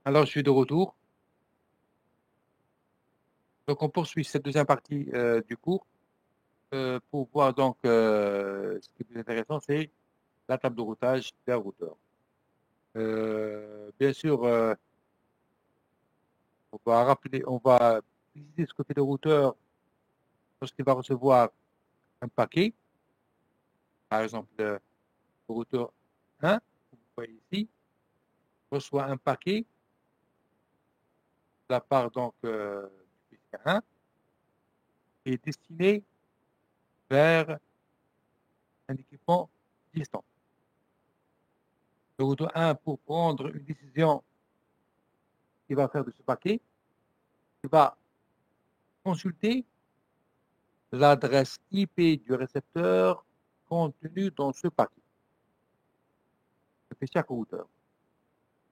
Alors, je suis de retour. Donc, on poursuit cette deuxième partie du cours pour voir donc ce qui est plus intéressant, c'est la table de routage d'un routeur. Bien sûr, on va visiter ce que fait le routeur lorsqu'il va recevoir un paquet. Par exemple, le routeur 1, vous voyez ici, reçoit un paquet de la part donc du PCA1 qui est destiné vers un équipement distant. Le routeur 1, pour prendre une décision qu'il va faire de ce paquet, il va consulter l'adresse IP du récepteur contenue dans ce paquet. Ça fait chaque routeur.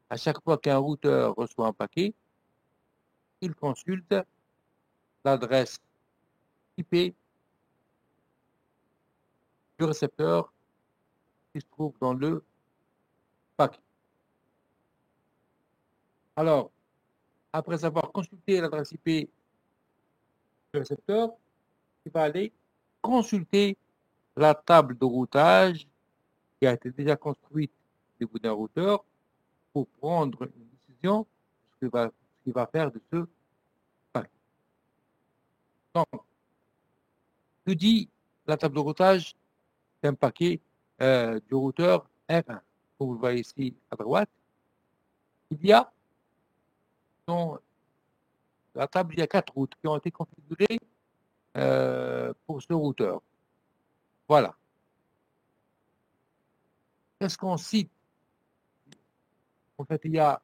À chaque fois qu'un routeur reçoit un paquet, il consulte l'adresse IP du récepteur qui se trouve dans le paquet. Alors, après avoir consulté l'adresse IP du récepteur, il va aller consulter la table de routage qui a été déjà construite au niveau d'un routeur pour prendre une décision sur ce qu'il va faire de ce paquet. Donc, que dit la table de routage d'un paquet du routeur R1? Comme vous le voyez ici à droite, il y a dans la table, il y a 4 routes qui ont été configurées pour ce routeur. Voilà. Qu'est-ce qu'on cite? En fait, il y a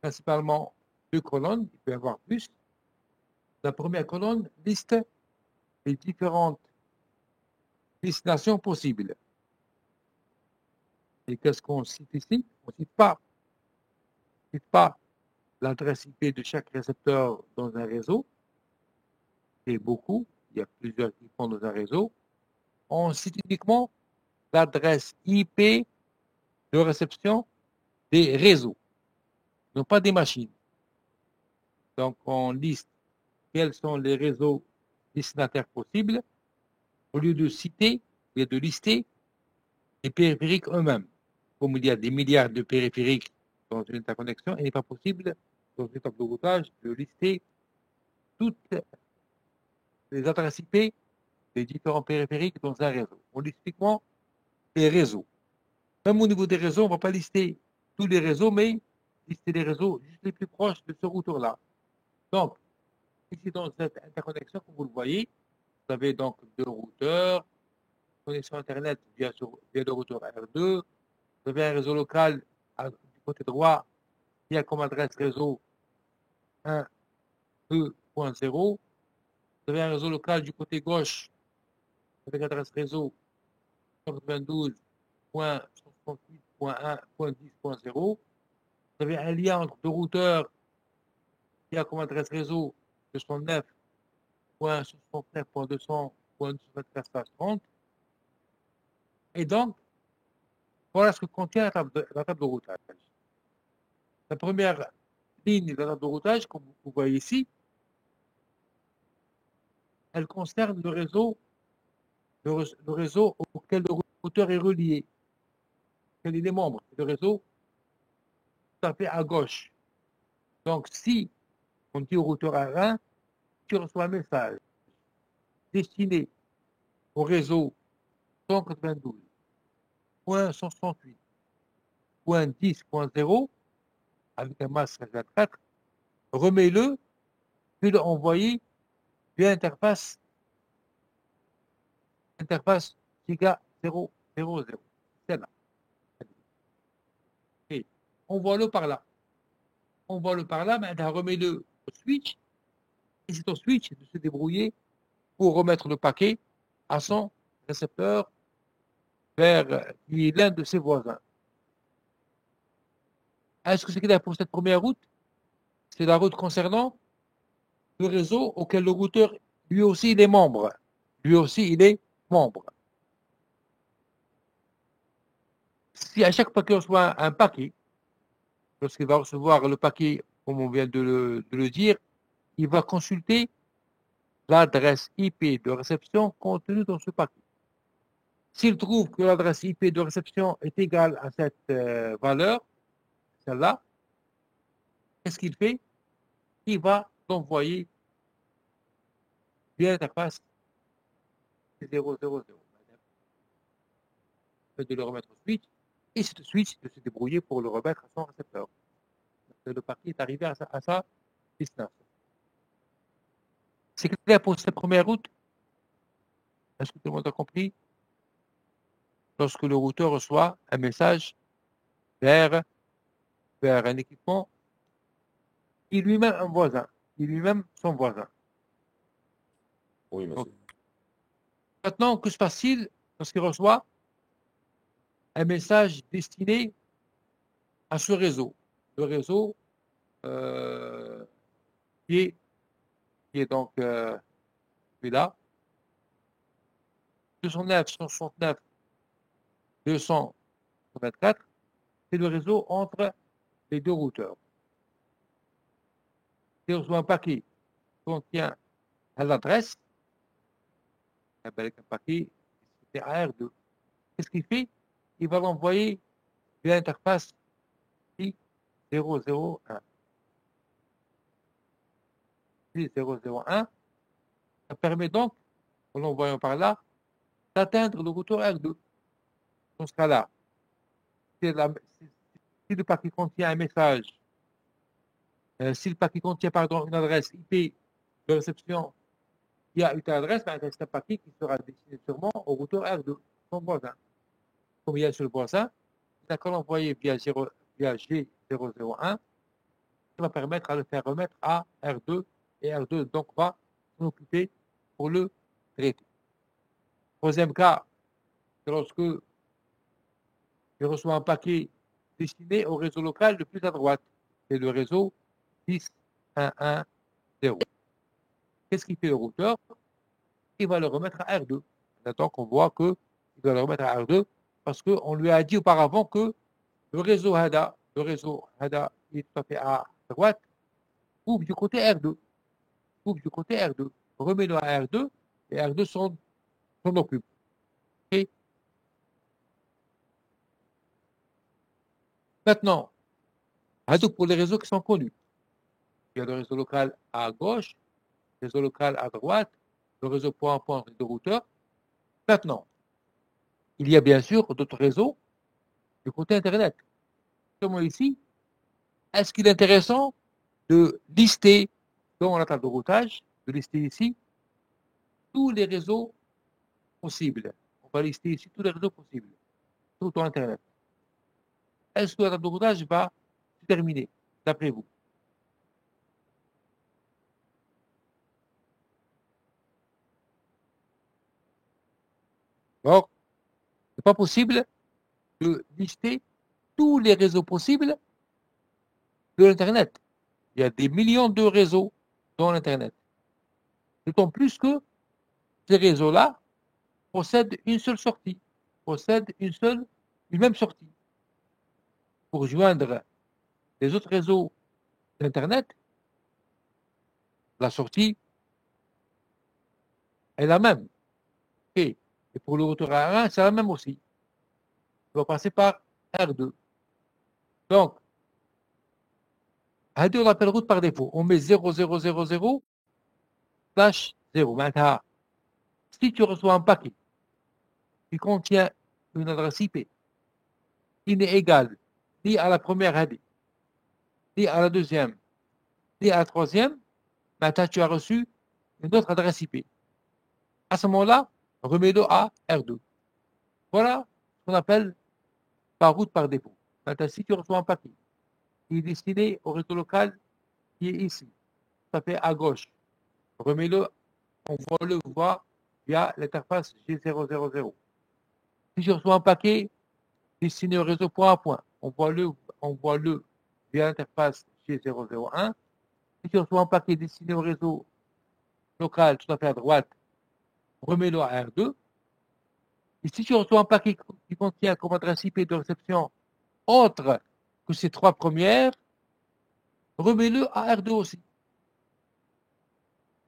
principalement 2 colonnes, il peut y avoir plus. La première colonne liste les différentes destinations possibles. Et qu'est-ce qu'on cite ici? On ne cite pas l'adresse IP de chaque récepteur dans un réseau, et beaucoup, il y a plusieurs équipements dans un réseau. On cite uniquement l'adresse IP de réception des réseaux, non pas des machines. Donc, on liste quels sont les réseaux destinataires possibles au lieu de citer, au lieu de lister les périphériques eux-mêmes. Comme il y a des milliards de périphériques dans une interconnexion, il n'est pas possible, dans une table de routage, de lister toutes les adresses IP des différents périphériques dans un réseau. On liste uniquement les réseaux. Même au niveau des réseaux, on ne va pas lister tous les réseaux, mais lister les réseaux juste les plus proches de ce routeur-là. Donc, ici dans cette interconnexion, comme vous le voyez, vous avez donc 2 routeurs, connexion Internet via le routeur R2, vous avez un réseau local du côté droit qui a comme adresse réseau 1.2.0, vous avez un réseau local du côté gauche avec adresse réseau 92.168.1.10.0. Vous avez un lien entre 2 routeurs qui a comme adresse réseau 209.69.200.224/30. Et donc, voilà ce que contient la table de routage. La première ligne de la table de routage, comme vous voyez ici, elle concerne le réseau auquel le routeur est relié, auquel il est membre. C'est le réseau tout à fait à gauche. Donc, si on dit au routeur R1, tu reçois un message destiné au réseau 192.168.10.0 avec un masque 24, remets-le, puis l'envoyer via interface giga 000. C'est là. Et envoie-le par là. Envoie-le par là, mais remets-le au switch, et c'est au switch de se débrouiller pour remettre le paquet à son récepteur vers qui est l'un de ses voisins. Est-ce que c'est clair pour cette première route? C'est la route concernant le réseau auquel le routeur, lui aussi, il est membre. Lui aussi, il est membre. Si à chaque fois qu'il reçoit un paquet, lorsqu'il va recevoir le paquet, comme on vient de le dire, il va consulter l'adresse IP de réception contenue dans ce paquet. S'il trouve que l'adresse IP de réception est égale à cette valeur, celle-là, qu'est-ce qu'il fait? Il va l'envoyer via l'interface 000. De le remettre au switch, et c'est le switch de se débrouiller pour le remettre à son récepteur. Le paquet est arrivé à sa destination. C'est clair pour cette première route? Est-ce que tout le monde a compris? Lorsque le routeur reçoit un message vers un équipement qui est lui-même un voisin, qui est lui-même son voisin. Oui, monsieur. Donc, maintenant, que se passe-t-il lorsqu'il reçoit un message destiné à ce réseau? Le réseau qui est donc celui-là, 209, 169, 224, c'est le réseau entre les deux routeurs. Si on reçoit un paquet qui contient l'adresse, avec un paquet c'est AR2. Qu'est-ce qu'il fait? Il va l'envoyer via l'interface 001. 001, ça permet donc, en l'envoyant par là, d'atteindre le routeur R2. Dans ce cas-là, si le paquet contient un message, si le paquet contient une adresse IP de réception qui a une adresse, c'est un paquet qui sera destiné sûrement au routeur R2, son voisin. Comme il y a sur le voisin, il n'a qu'à l'envoyer via G001, qui va permettre à le faire remettre à R2, et R2 donc va s'en occuper pour le traiter. Troisième cas, c'est lorsque il reçoit un paquet destiné au réseau local le plus à droite, c'est le réseau 10.1.1.0. Qu'est-ce qu'il fait le routeur? Il va le remettre à R2. Maintenant qu'on voit qu'il doit le remettre à R2 parce qu'on lui a dit auparavant que le réseau HADA est tout à fait à droite, ouvre du côté R2. Remets-le à R2 et R2 s'en occupe. Okay? Maintenant, Hadoop pour les réseaux qui sont connus. Il y a le réseau local à gauche, le réseau local à droite, le réseau point à point de routeur. Maintenant, il y a bien sûr d'autres réseaux du côté Internet. Comme ici, est-ce qu'il est intéressant de lister dans la table de routage, de lister ici tous les réseaux possibles? On va lister ici tous les réseaux possibles, tout sur Internet. Est-ce que la table de routage va se terminer, d'après vous? Donc, ce n'est pas possible de lister tous les réseaux possibles de l'Internet. Il y a des millions de réseaux dans l'Internet. D'autant plus que ces réseaux-là possèdent une seule sortie, possèdent une même sortie. Pour joindre les autres réseaux d'Internet, la sortie est la même. Et pour le retour R1, c'est la même aussi. Il va passer par R2. Donc, هذه on l'appelle route par défaut. On met 0000/0. Maintenant, si tu reçois un paquet qui contient une adresse IP qui n'est égale ni à la première AD, ni à la deuxième, ni à la troisième, maintenant tu as reçu une autre adresse IP. À ce moment-là, remets-le à R2. Voilà ce qu'on appelle par route par défaut. Maintenant, si tu reçois un paquet qui est destiné au réseau local qui est ici, ça fait à gauche, remets-le, on va le voir via l'interface G000. Si je reçois un paquet destiné au réseau point à point, on voit le via l'interface G001. Si je reçois un paquet destiné au réseau local tout à fait à droite, remets-le à R2. Et si tu reçois un paquet qui contient comme adresse IP de réception autre que ces trois premières, remets-le à R2 aussi.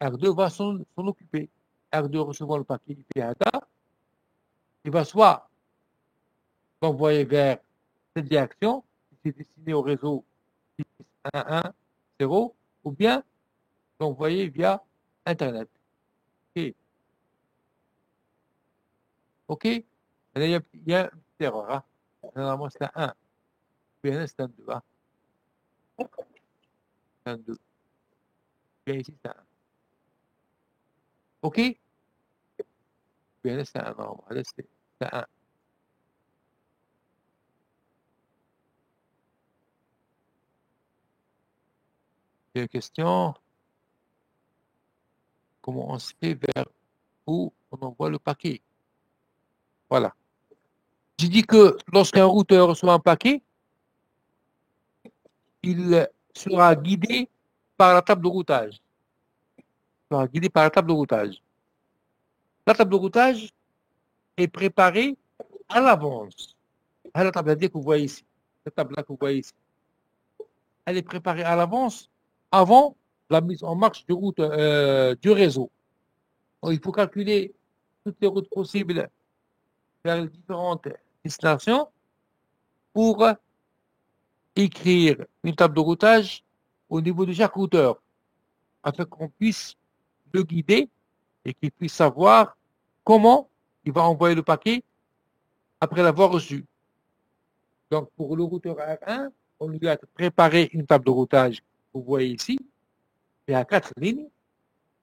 R2 va s'en occuper. R2 recevant le paquet IP ADA, il va soit l'envoyer vers cette direction, qui est destinée au réseau 110, ou bien l'envoyer via Internet. OK. OK? Il y a une petite erreur. Hein? Normalement, c'est un 1. PNS, c'est un 2. Hein? C'est un 2. Bien ici, c'est un 1. OK? PNS, c'est un 1. Normalement. Là, c'est un 1. Il y a une question. Comment on sait vers où on envoie le paquet? Voilà. J'ai dit que lorsqu'un routeur reçoit un paquet, il sera guidé par la table de routage. Il sera guidé par la table de routage. La table de routage est préparée à l'avance. La table que vous voyez ici, cette table-là que vous voyez ici, elle est préparée à l'avance avant la mise en marche du réseau. Donc, il faut calculer toutes les routes possibles vers les différentes destinations pour écrire une table de routage au niveau de chaque routeur, afin qu'on puisse le guider et qu'il puisse savoir comment il va envoyer le paquet après l'avoir reçu. Donc, pour le routeur R1, on lui a préparé une table de routage, vous voyez ici. Il y a 4 lignes,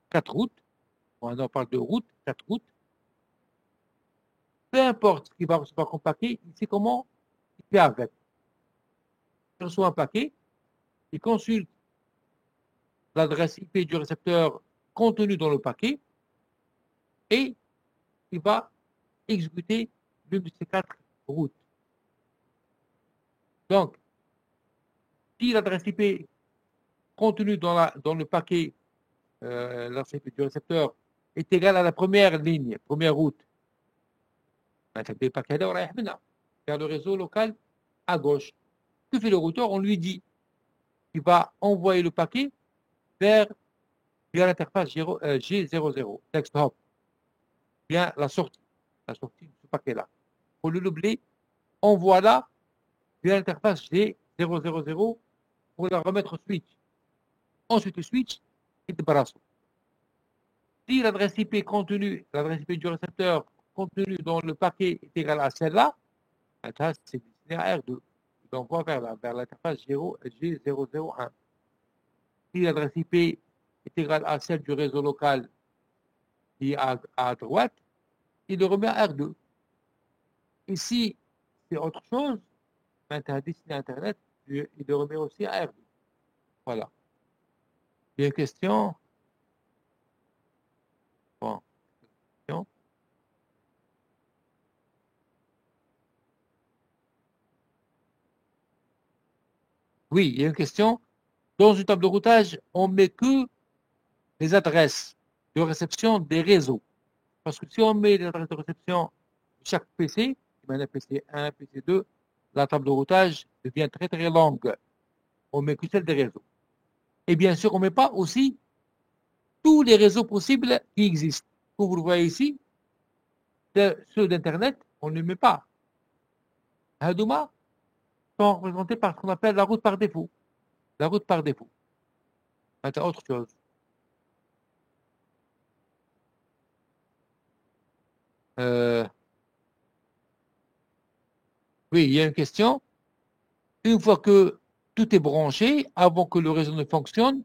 4 routes. On en parle de routes, 4 routes. Peu importe ce qu'il va recevoir comme paquet, il sait comment il fait avec. Il reçoit un paquet, il consulte l'adresse IP du récepteur contenue dans le paquet et il va exécuter l'une de ces 4 routes. Donc, si l'adresse IP contenue dans le paquet, l'adresse IP du récepteur, est égale à la première ligne, première route, vers le réseau local à gauche. Que fait le routeur? On lui dit qu'il va envoyer le paquet via l'interface G00, next hop, bien la sortie de ce paquet-là. Pour le doubler, envoie-la via l'interface G000 pour la remettre au switch. Ensuite, le switch est débarrassé. Si l'adresse IP du récepteur contenue dans le paquet est égale à celle-là, c'est destiné à R2. Il envoie vers l'interface G001. Si l'adresse IP est égale à celle du réseau local qui est à droite, il le remet à R2. Ici, c'est autre chose, destiné à Internet, il le remet aussi à R2. Voilà. Il y a une question? Bon. Question? Oui, il y a une question. Dans une table de routage, on ne met que les adresses de réception des réseaux. Parce que si on met les adresses de réception de chaque PC, PC1, PC2, la table de routage devient très très longue. On ne met que celle des réseaux. Et bien sûr, on ne met pas aussi tous les réseaux possibles qui existent. Comme vous le voyez ici, ceux d'Internet, on ne les met pas. Hadouma sont représentés par ce qu'on appelle la route par défaut. La route par défaut. C'est autre chose. Oui, il y a une question. Une fois que tout est branché, avant que le réseau ne fonctionne,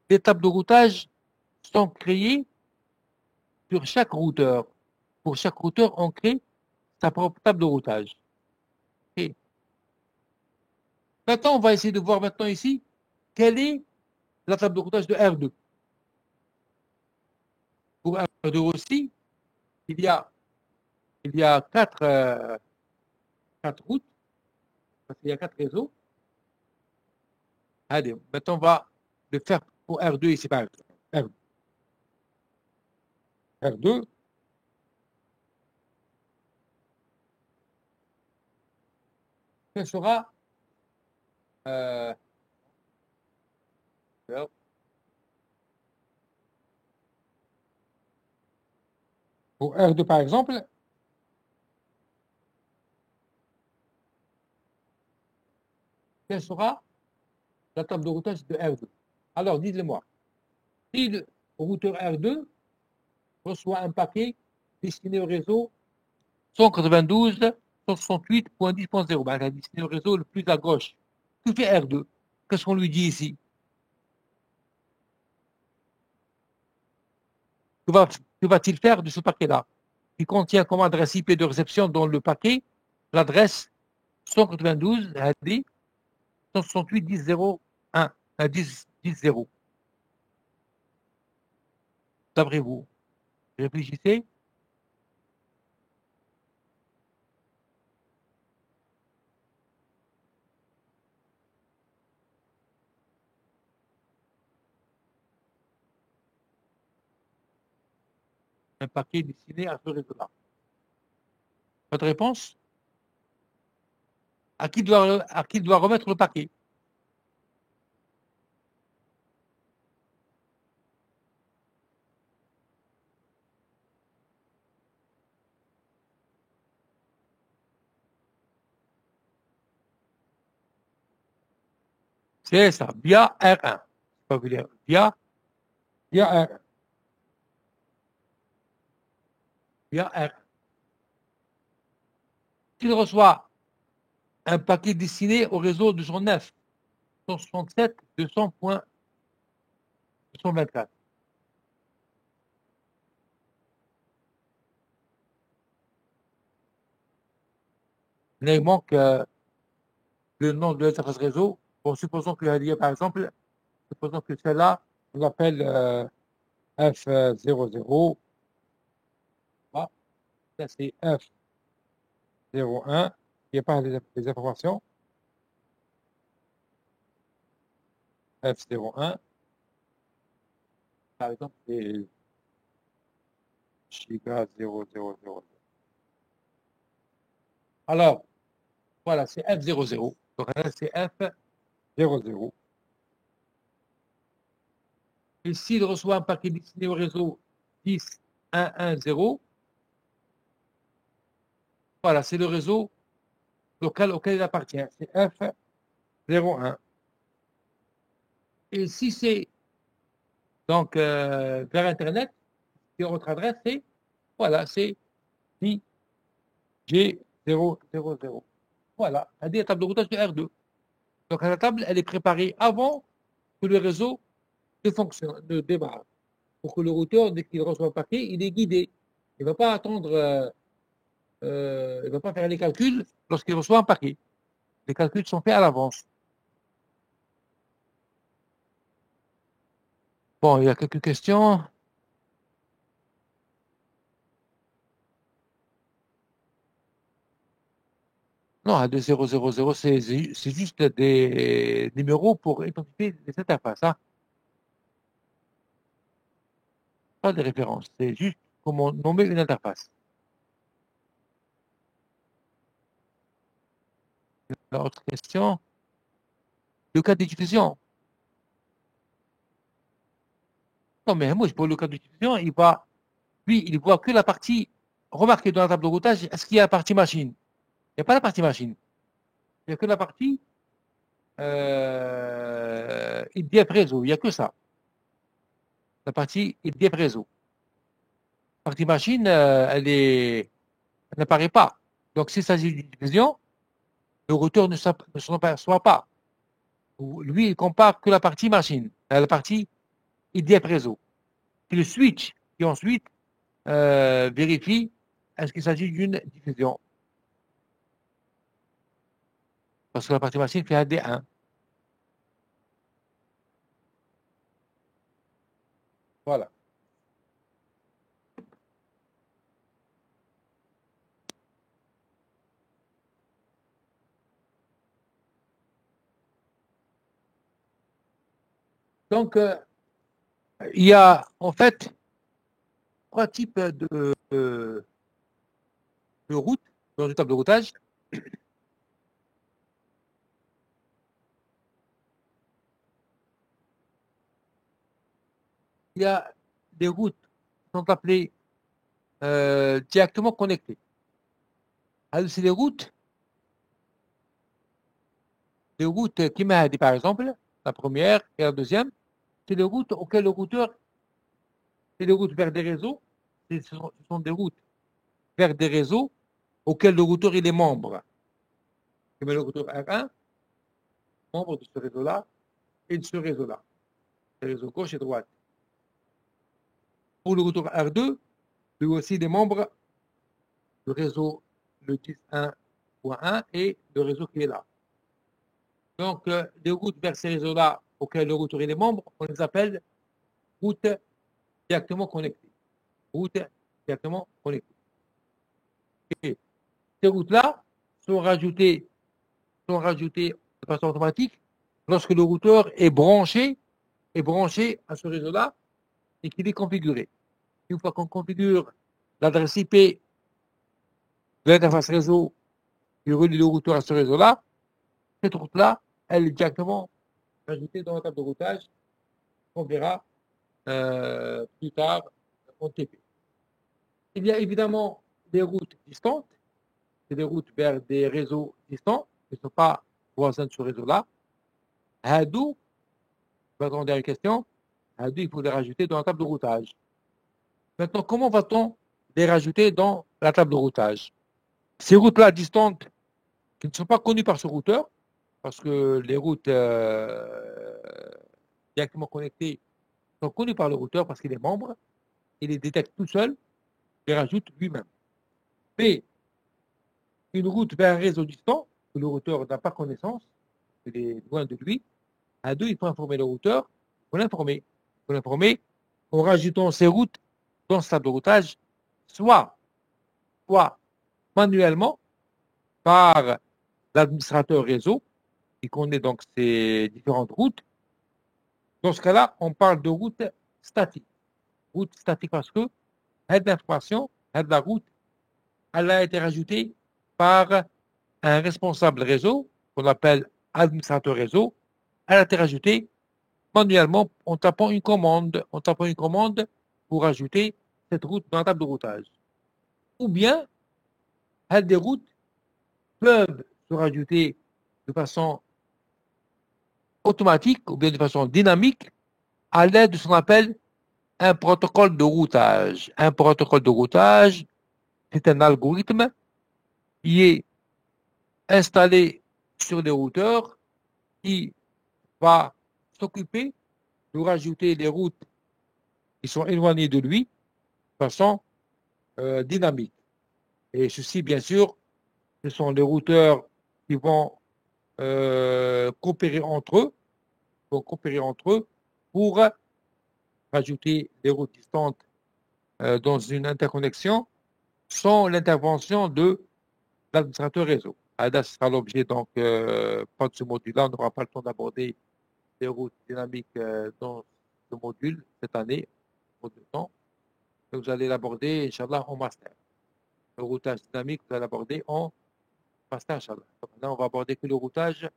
les tables de routage sont créées sur chaque routeur. Pour chaque routeur, on crée sa propre table de routage. Et maintenant, on va essayer de voir maintenant ici quelle est la table de routage de R2. Pour R2 aussi, il y a 4 routes, parce qu'il y a 4 réseaux. Allez, maintenant, on va le faire pour R2 ici, par exemple. R2. Ce sera euh, pour R2 par exemple, quelle sera la table de routage de R2? Alors, dites-le-moi. Si le routeur R2 reçoit un paquet destiné au réseau 192.168.10.0, ben, destiné au réseau le plus à gauche, que fait R2? Qu'est-ce qu'on lui dit ici? Que va-t-il faire de ce paquet-là? Il contient comme adresse IP de réception dans le paquet l'adresse 192 168 10.0.1 10.0. D'après vous, réfléchissez. Un paquet destiné à ce réseau-là. Votre réponse? À qui doit remettre le paquet? C'est ça, via R1. Pas via R1. Via R1. S'il reçoit un paquet destiné au réseau 209, 167, 200.224. Il manque le nom de l'interface réseau. Bon, supposons que, par exemple, supposons que celle-là, on l'appelle F00. Ah, ça c'est F01. Il n'y a pas les informations. F01. Par exemple, c'est giga 0000. Alors, voilà, c'est F00. Donc là, c'est F00. Et s'il reçoit un paquet destiné au réseau 10.1.1.0, voilà, c'est le réseau local auquel il appartient. C'est F01. Et si c'est donc vers Internet, et votre adresse, c'est voilà, c'est G000. Voilà, elle dit la table de routage de R2. Donc la table, elle est préparée avant que le réseau ne démarre. Pour que le routeur, dès qu'il reçoit un paquet, il est guidé. Il ne va pas attendre, il ne va pas faire les calculs lorsqu'il reçoit un paquet. Les calculs sont faits à l'avance. Bon, il y a quelques questions. Non, A2000, c'est juste des numéros pour identifier les interfaces. Hein. Pas de référence. C'est juste comment nommer une interface. Autre question. Le cas de diffusion. Non, mais moi, pour le cas de diffusion, lui, il voit que la partie. Remarquez dans la table de routage, est-ce qu'il y a la partie machine? Il n'y a pas la partie machine. Il n'y a que la partie IDF réseau. Il n'y a que ça. La partie IDF réseau. La partie machine, elle n'apparaît pas. Donc, s'il s'agit d'une diffusion, le routeur ne s'en aperçoit pas. Lui, il compare que la partie machine, la partie IDF réseau. C'est le switch qui ensuite vérifie est-ce qu'il s'agit d'une diffusion. Parce que la partie machine fait un D1. Voilà. Donc, il y a en fait trois types de routes dans une table de routage. il y a des routes qui sont appelées directement connectées. Alors, c'est des routes qui m'aident, par exemple, la première et la deuxième, c'est des routes auxquelles le routeur, c'est des routes vers des réseaux, ce sont des routes vers des réseaux auxquels le routeur il est membre. Comme le routeur R1, membre de ce réseau-là, et de ce réseau-là, le réseau gauche et droite. Pour le routeur R2, lui aussi des membres du réseau le 10.1.1 et le réseau qui est là. Donc, les routes vers ces réseaux-là auxquels le routeur est membre, on les appelle routes directement connectées. Routes directement connectées. Et ces routes-là sont rajoutées de façon automatique lorsque le routeur est branché à ce réseau-là et qu'il est configuré. Une fois qu'on configure l'adresse IP de l'interface réseau qui relie le routeur à ce réseau-là, cette route-là, elle est directement ajoutée dans la table de routage qu'on verra plus tard en TP. Il y a évidemment des routes distantes, c'est des routes vers des réseaux distants qui ne sont pas voisins de ce réseau-là. Hadou, je vais répondre à une question. Hadou, il faut les rajouter dans la table de routage. Maintenant, comment va-t-on les rajouter dans la table de routage? Ces routes-là distantes, qui ne sont pas connues par ce routeur, parce que les routes directement connectées sont connues par le routeur parce qu'il est membre, il les détecte tout seul, il les rajoute lui-même. Mais une route vers un réseau distant, que le routeur n'a pas connaissance, il est loin de lui, à deux, il faut informer le routeur, il faut l'informer en rajoutant ces routes dans sa table de routage, soit manuellement par l'administrateur réseau, qui connaît donc ces différentes routes. Dans ce cas-là, on parle de route statique. Route statique parce que l'information, la route, elle a été rajoutée par un responsable réseau, qu'on appelle administrateur réseau. Elle a été rajoutée manuellement en tapant une commande pour ajouter cette route dans la table de routage. Ou bien, des routes peuvent se rajouter de façon automatique ou bien de façon dynamique à l'aide de ce qu'on appelle un protocole de routage. Un protocole de routage, c'est un algorithme qui est installé sur les routeurs qui va s'occuper de rajouter les routes qui sont éloignées de lui de façon dynamique. Et ceci, bien sûr, ce sont les routeurs qui vont coopérer entre eux pour rajouter des routes distantes dans une interconnexion sans l'intervention de l'administrateur réseau. Ce sera l'objet donc pas de ce module-là, on n'aura pas le temps d'aborder les routes dynamiques dans ce module cette année, pour de temps. Vous allez l'aborder, Inch'Allah, en master. Le routage dynamique, vous allez l'aborder en master, Inch'Allah. Là, on va aborder que le routage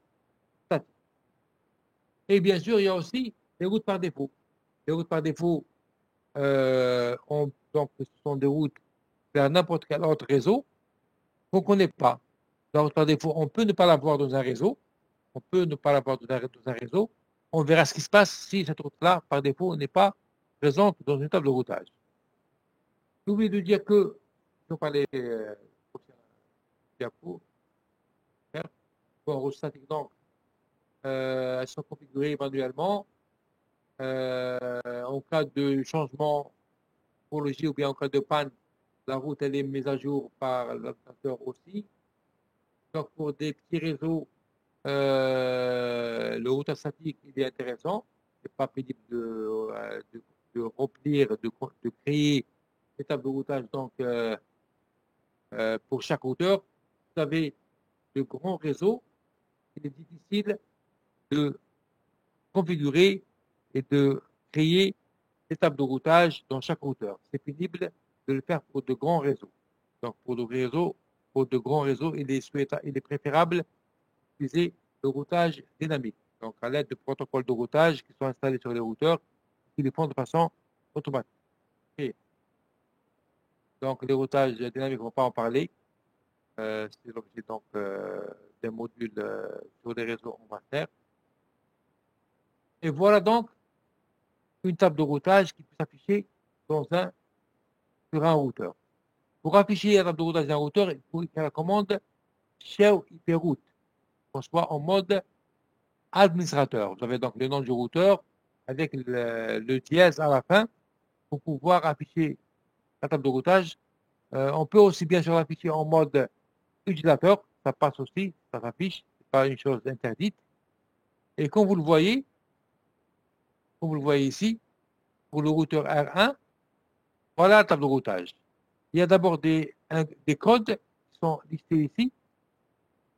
statique. Et bien sûr, il y a aussi les routes par défaut. Les routes par défaut, donc, ce sont des routes vers n'importe quel autre réseau qu'on ne connaît pas. La route par défaut, on peut ne pas l'avoir dans un réseau. On verra ce qui se passe si cette route-là, par défaut, n'est pas présente dans une table de routage. J'ai oublié de dire que, je vais parler prochain diapo, routes statiques, donc, elles sont configurées manuellement. En cas de changement topologie ou bien en cas de panne, la route elle est mise à jour par l'administrateur aussi. Donc pour des petits réseaux, le routage statique il est intéressant. C'est pas pénible de remplir, de créer des tables de routage donc pour chaque routeur. Vous avez de grands réseaux, il est difficile de configurer et de créer des tables de routage dans chaque routeur. C'est pénible de le faire pour de grands réseaux. Donc, pour de grands réseaux, il est préférable d'utiliser le routage dynamique. Donc, à l'aide de protocoles de routage qui sont installés sur les routeurs, qui les font de façon automatique. Et donc, les routages dynamiques, on ne va pas en parler. C'est l'objet donc des modules sur les réseaux, on va faire. Et voilà donc une table de routage qui peut s'afficher sur un routeur. Pour afficher la table de routage d'un routeur, il faut faire la commande shell IP route, qu'on soit en mode administrateur. Vous avez donc le nom du routeur avec le dièse à la fin pour pouvoir afficher la table de routage. On peut aussi bien sûr l'afficher en mode utilisateur, ça passe aussi, ça s'affiche, ce n'est pas une chose interdite. Et comme vous le voyez ici, pour le routeur R1, voilà la table de routage. Il y a d'abord des codes qui sont listés ici,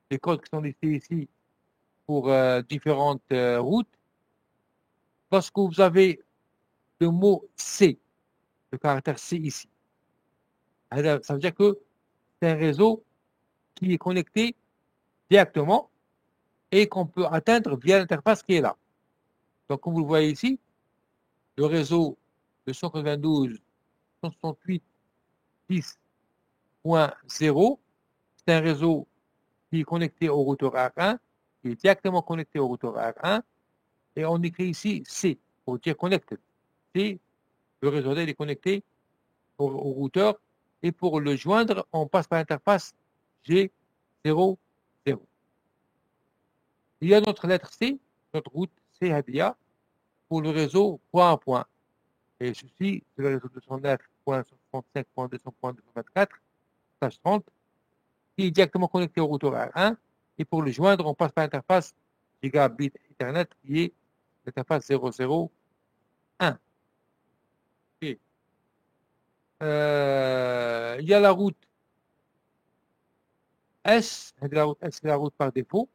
des codes qui sont listés ici pour différentes routes. Lorsque vous avez le mot C, le caractère C ici, ça veut dire que c'est un réseau qui est connecté directement et qu'on peut atteindre via l'interface qui est là. Donc, comme vous le voyez ici, le réseau de 192.168.10.0, c'est un réseau qui est connecté au routeur R1, qui est directement connecté au routeur R1, et on écrit ici C pour dire connected. C, le réseau D est connecté au routeur, et pour le joindre, on passe par l'interface G00. Il y a notre lettre C, notre route C Hadia, pour le réseau point à point. Et ceci, c'est le réseau 209.165.200.224/30, qui est directement connecté au routeur R1. Et pour le joindre, on passe par l'interface Gigabit Ethernet, qui est l'interface 001. Et, il y a la route S, la route S, c'est la route par défaut,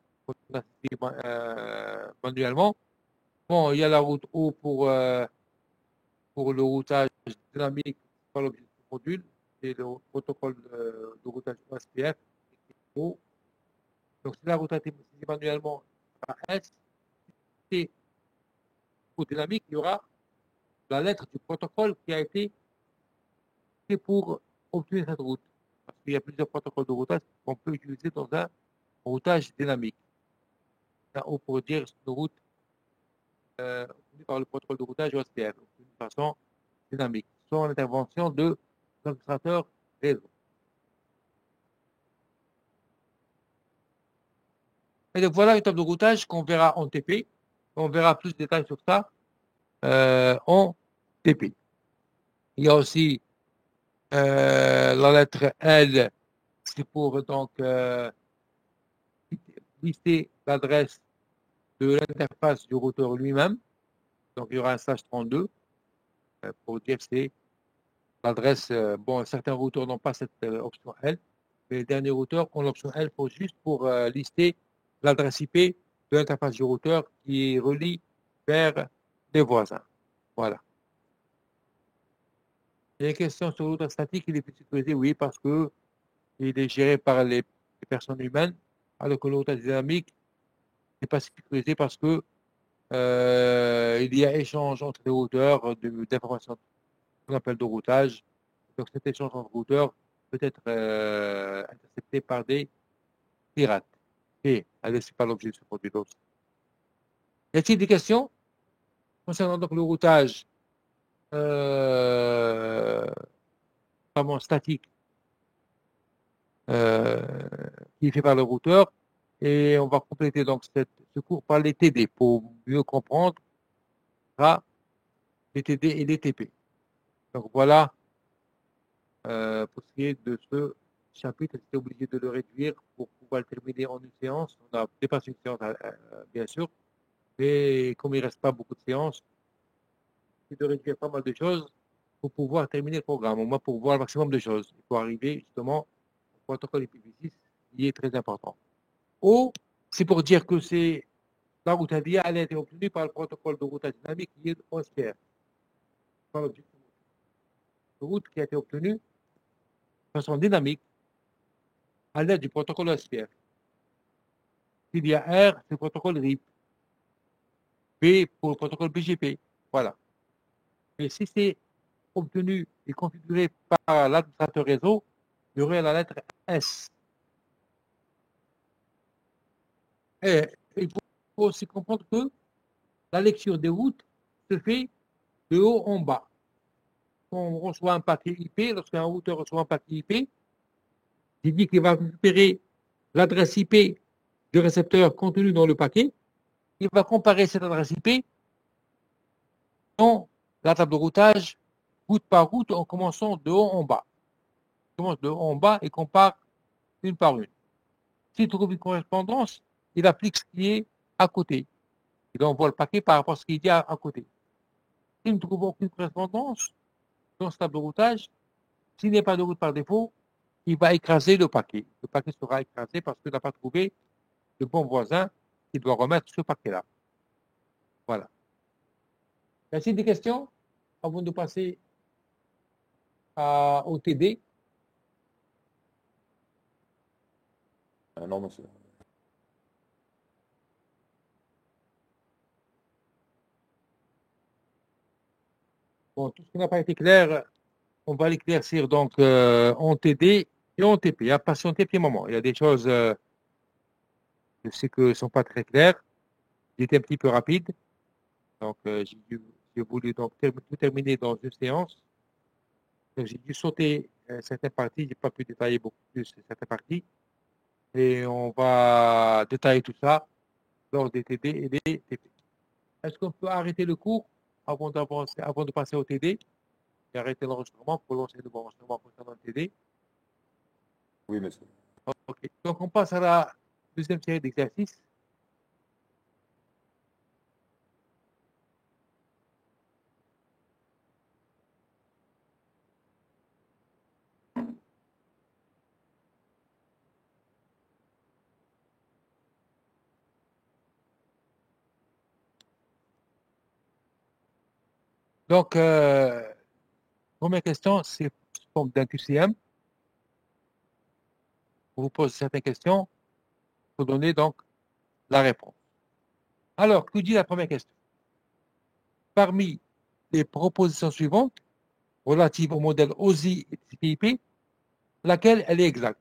manuellement. Bon, il y a la route O pour le routage dynamique par l'objet du module, et le protocole de routage OSPF. Donc, si la route a été précisée manuellement par S, et pour dynamique, il y aura la lettre du protocole qui a été fait pour obtenir cette route. Parce qu'il y a plusieurs protocoles de routage qu'on peut utiliser dans un routage dynamique. Là, on pourrait dire une route obtenue par le protocole de routage OSPF, d'une façon dynamique, sans l'intervention de l'administrateur réseau. Et donc voilà une table de routage qu'on verra en TP. On verra plus de détails sur ça en TP. Il y a aussi la lettre L, c'est pour donc lister l'adresse de l'interface du routeur lui-même. Donc il y aura un /32 pour dire que c'est l'adresse. Bon, certains routeurs n'ont pas cette option L, mais les derniers routeurs ont l'option L juste pour lister l'adresse IP de l'interface du routeur qui relie vers les voisins. Voilà. Il y a une question sur le routeur statique, il est plus sécurisé, oui, parce qu'il est géré par les personnes humaines, alors que le routeur dynamique n'est pas sécurisé parce que il y a échange entre les routeurs d'informations qu'on appelle de routage. Donc cet échange entre routeurs peut être intercepté par des pirates. Et allez, ce n'est pas l'objet de ce produit d'autre. Y a-t-il des questions concernant donc le routage vraiment statique qui est fait par le routeur? Et on va compléter donc ce cours par les TD pour mieux comprendre les TD et les TP. Donc voilà pour ce qui est de ce chapitre, j'étais obligé de le réduire pour pouvoir le terminer en une séance. On a dépassé une séance, bien sûr, mais comme il ne reste pas beaucoup de séances, c'est de réduire pas mal de choses pour pouvoir terminer le programme, au moins pour voir le maximum de choses, pour arriver justement au protocole IPv6 qui est très important. Ou, c'est pour dire que c'est la route ADIA, elle a été obtenue par le protocole de routage dynamique qui est OSPF. Par l'objectif. Une route qui a été obtenue de façon dynamique à l'aide du protocole OSPF. S'il y a R, c'est le protocole RIP. P pour le protocole BGP. Voilà. Mais si c'est obtenue et configurée par l'administrateur réseau, il y aurait la lettre S. Et il faut aussi comprendre que la lecture des routes se fait de haut en bas. Quand on reçoit un paquet IP, lorsqu'un routeur reçoit un paquet IP, il dit qu'il va récupérer l'adresse IP du récepteur contenue dans le paquet. Il va comparer cette adresse IP dans la table de routage, route par route, en commençant de haut en bas. Il commence de haut en bas et compare une par une. S'il trouve une correspondance, il applique ce qui est à côté. Il envoie le paquet par rapport à ce qui est dit à côté. S'il ne trouve aucune correspondance dans ce table de routage, s'il n'y a pas de route par défaut, il va écraser le paquet. Le paquet sera écrasé parce qu'il n'a pas trouvé le bon voisin qui doit remettre ce paquet-là. Voilà. Merci des questions avant de passer au TD. Non, monsieur. Bon, tout ce qui n'a pas été clair, on va l'éclaircir donc en TD et en TP. À patienter un petit moment. Il y a des choses, je sais que ne sont pas très claires. J'étais un petit peu rapide. Donc, j'ai voulu donc tout terminer dans une séance. Donc, j'ai dû sauter certaines parties. Je n'ai pas pu détailler beaucoup plus certaines parties. Et on va détailler tout ça lors des TD et des TP. Est-ce qu'on peut arrêter le cours avant d'avancer, avant de passer au TD et arrêter l'enregistrement pour lancer le enregistrement concernant le TD? Oui, monsieur. OK. Donc, on passe à la deuxième série d'exercices. Donc, première question, c'est sous forme d'un QCM. On vous pose certaines questions pour donner donc la réponse. Alors, que dit la première question? Parmi les propositions suivantes relatives au modèle OSI et TCP/IP, laquelle elle est exacte?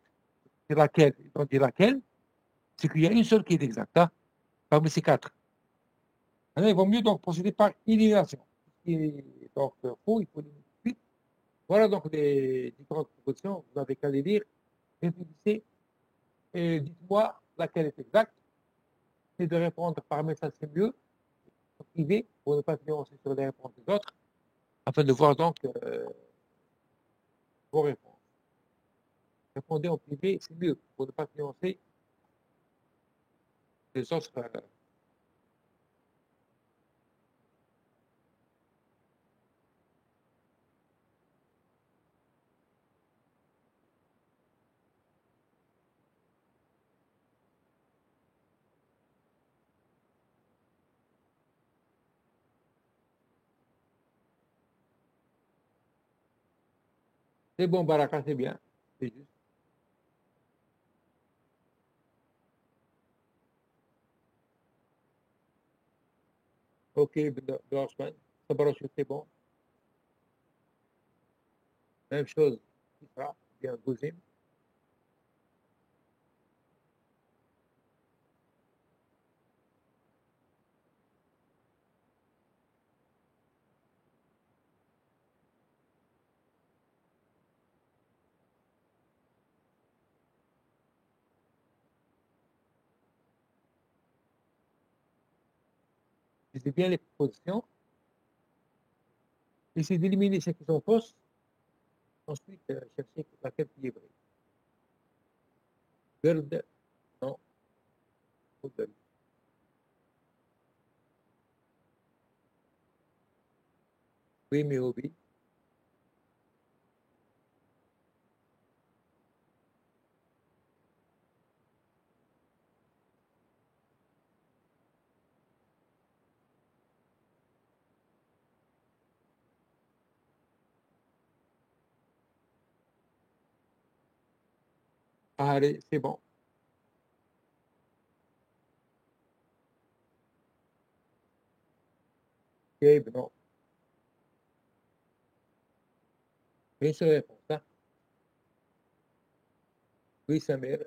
C'est laquelle? On dit laquelle? C'est qu'il y a une seule qui est exacte, hein, parmi ces quatre. Alors, il vaut mieux donc procéder par élimination. Et donc, faux, il faut éliminer tout de suite. Voilà donc les différentes propositions. Vous n'avez qu'à les lire, réfléchissez et dites-moi laquelle est exacte. Et de répondre par message, c'est mieux, privé, pour ne pas influencer sur les réponses des autres, afin de voir donc vos réponses. Répondez en privé, c'est mieux, pour ne pas influencer les autres. C'est bon, Baraka, c'est bien. C'est juste. OK, Blanchman, Sabarachou, c'est bon. Même chose, Isra, bien, Gouzim. Lisez bien les propositions. Essayez d'éliminer celles qui sont fausses. Ensuite, cherchez laquelle qui est vraie. Bird, non. Bird. Oui, mais Obi. Allez, c'est bon. Gabe, non. Une seule réponse. Hein? Oui, Samir.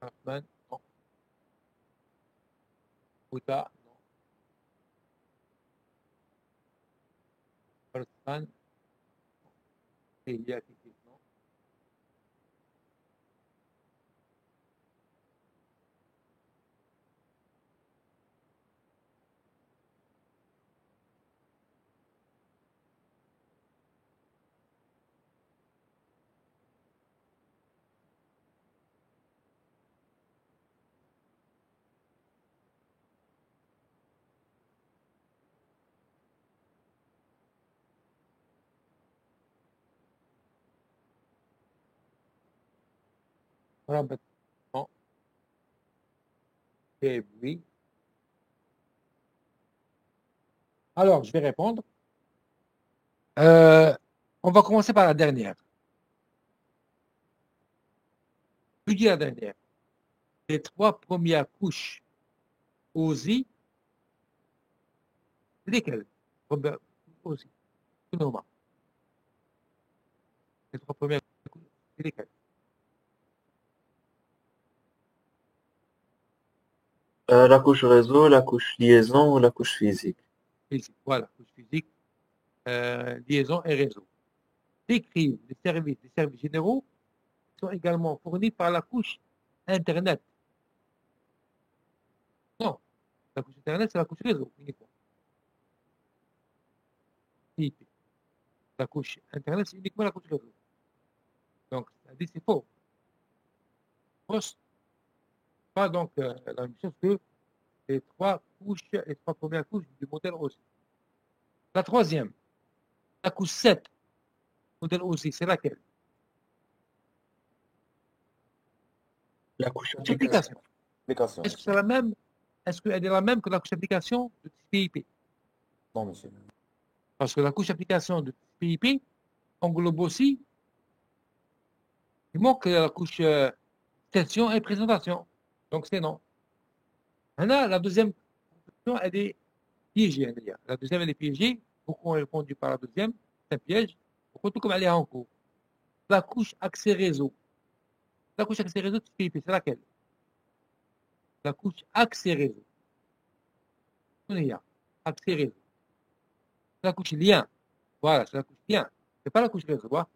Ahmed, non. Bouta, non. Farsan, Elia, non. Rabat, non. Et oui. Alors, je vais répondre. Euh, on va commencer par la dernière. Je dis la dernière. Les trois premières couches OSI, c'est lesquelles? OSI, tout normal. Les trois premières couches, c'est lesquelles? La couche réseau, la couche liaison ou la couche physique. Physique. Voilà, couche physique, liaison et réseau. Décrivent les services généraux qui sont également fournis par la couche Internet. Non, la couche Internet, c'est la couche réseau uniquement. IP. La couche Internet, c'est uniquement la couche réseau. Donc, ça dit c'est faux. Fausse. Pas donc la même chose que les trois premières couches du modèle aussi. La troisième, la couche 7, modèle aussi, c'est laquelle? La couche Couche application. Application. Est-ce que c'est la même? Est-ce qu'elle est la même que la couche application de type IP? Non, monsieur. Parce que la couche application de type IP englobe aussi, il manque la couche extension et présentation. Donc c'est non. Maintenant, la deuxième question, elle est piégée. La deuxième, elle est piégée. Beaucoup ont répondu par la deuxième. C'est un piège. Pourquoi tout comme elle est en cours? La couche accès réseau. La couche accès réseau de type IP, c'est laquelle? La couche accès réseau. On est là. Accès réseau. La couche lien. Voilà, c'est la couche lien. C'est pas la couche réseau. Hein?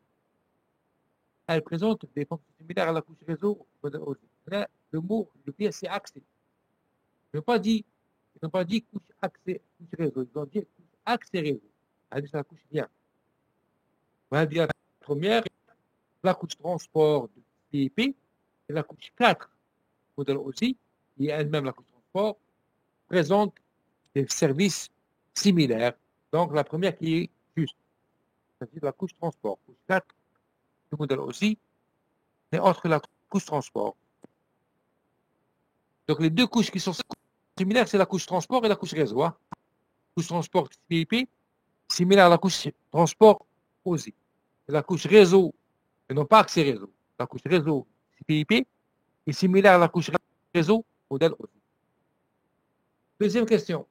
Elle présente des fonctions similaires à la couche réseau. Là, le mot, le piège, c'est accès. Ils n'ont pas dit couche accès, couche réseau. Ils ont dit couche accès réseau. Elle dit c'est la couche lien. On va dire la première, la couche transport de PIP, et la couche 4, modèle aussi, qui est elle-même la couche transport, présente des services similaires. Donc, la première qui est juste, c'est la couche transport. Couche 4, le modèle aussi, mais entre la couche transport. Donc, les deux couches qui sont similaires, c'est la couche transport et la couche réseau. Hein. Couche transport PIP, similaire à la couche transport aussi. Et la couche réseau, et non pas accès réseau. La couche réseau PIP est similaire à la couche réseau modèle aussi. Deuxième question.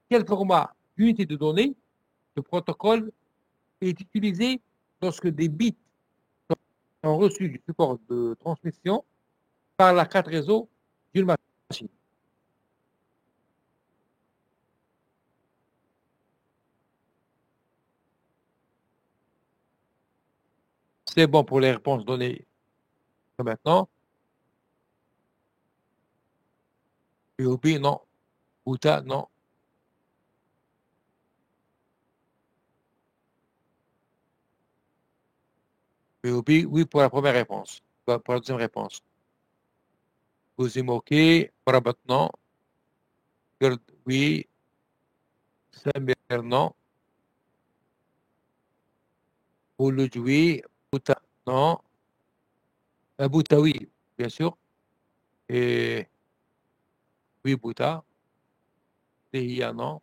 Quel format d'unité de données de protocole est utilisé lorsque des bits sont reçus du support de transmission par la carte réseau d'une machine? C'est bon pour les réponses données maintenant. UOB, non. Bouta, non. UOB, oui pour la première réponse. Pour la deuxième réponse. Bouzimoké, Rabat, non. Gerd, oui. Samir, non. Bouloudj, oui. Bouta, non. Bouta, oui, bien sûr. Et oui, Bouta. Dehia, non.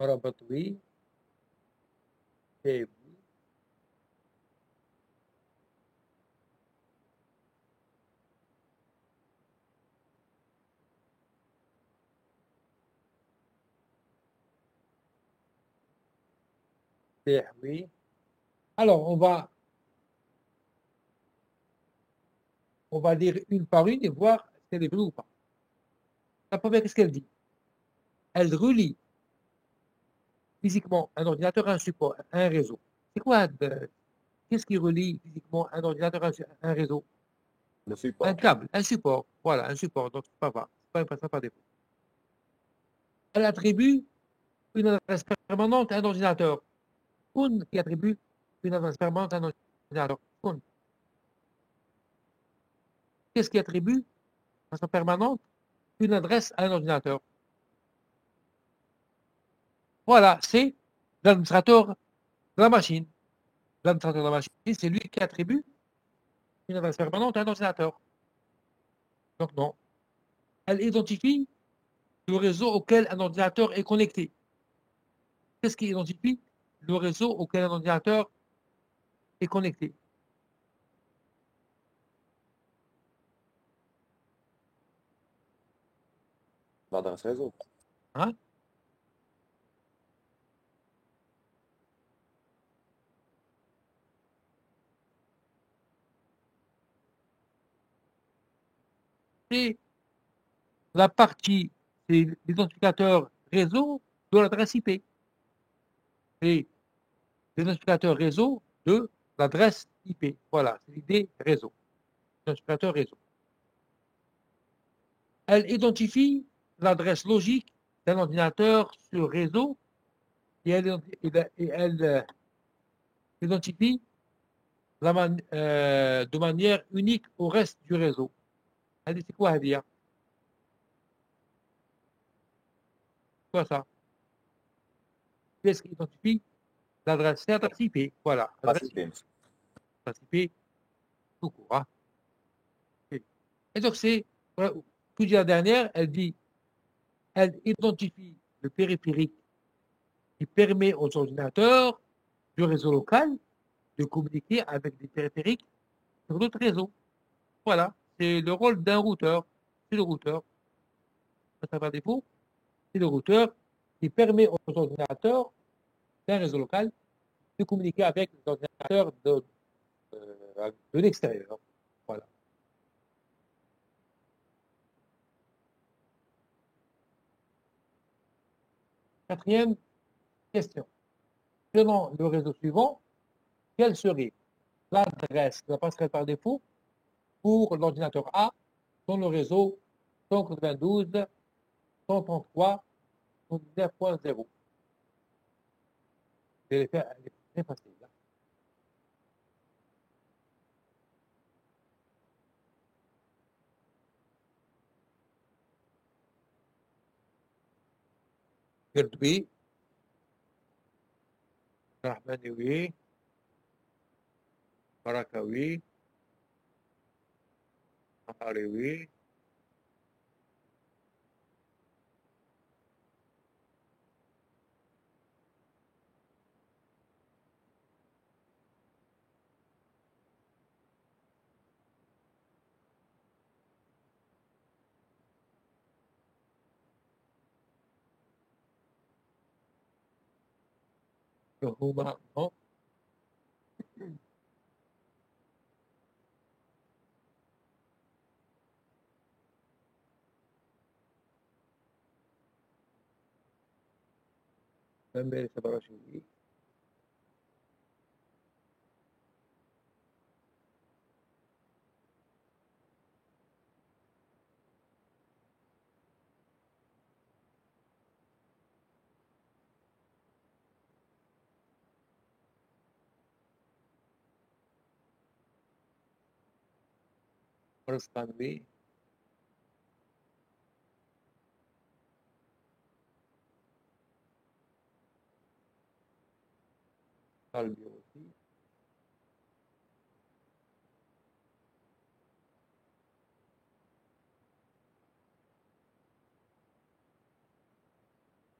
مربط وي تيب oui. Alors, on va lire une par une et voir si elle est vraie ou pas. La première, qu'est-ce qu'elle dit? Elle relie physiquement un ordinateur à un support, à un réseau. C'est quoi? Qu'est-ce qui relie physiquement un ordinateur à un réseau? Le Un support. câble, un support. Voilà, un support. Donc, c'est pas vrai. C'est pas ça par défaut. Elle attribue une adresse permanente à un ordinateur. Kun qui attribue une adresse permanente à un ordinateur. Kun. Qu'est-ce qui attribue de façon permanente une adresse à un ordinateur? Voilà, c'est l'administrateur de la machine. L'administrateur de la machine, c'est lui qui attribue une adresse permanente à un ordinateur. Donc non. Elle identifie le réseau auquel un ordinateur est connecté. Qu'est-ce qui identifie le réseau auquel un ordinateur est connecté? L'adresse réseau. Hein? C'est la partie, c'est l'identificateur réseau de l'adresse IP. C'est l'identificateur réseau de l'adresse IP. Voilà, c'est l'idée réseau. L'identificateur réseau. Elle identifie l'adresse logique d'un ordinateur sur réseau et elle identifie de manière unique au reste du réseau. Elle dit, c'est quoi, Hadia? Quoi ça? Qu'est-ce qui identifie l'adresse? C'est l'adresse IP. Voilà, adresse IP tout court. Hein? Et donc, c'est, tout dit la dernière, elle dit, elle identifie le périphérique qui permet aux ordinateurs du réseau local de communiquer avec des périphériques sur d'autres réseaux. Voilà, c'est le rôle d'un routeur. C'est le routeur. Ça par défaut, c'est le routeur qui permet aux ordinateurs d'un réseau local de communiquer avec les ordinateurs de l'extérieur. Voilà. Quatrième question. Selon le réseau suivant, quelle serait l'adresse de la passerelle par défaut pour l'ordinateur A dans le réseau 192.133.9.0? Je vais les faire, elle est très facile. Hein. Gerdwi, Rahmanoui, Barakawi, Maharawi, Huma, non, Bembe Sabarachoui, Orstanwi, Talbi aussi,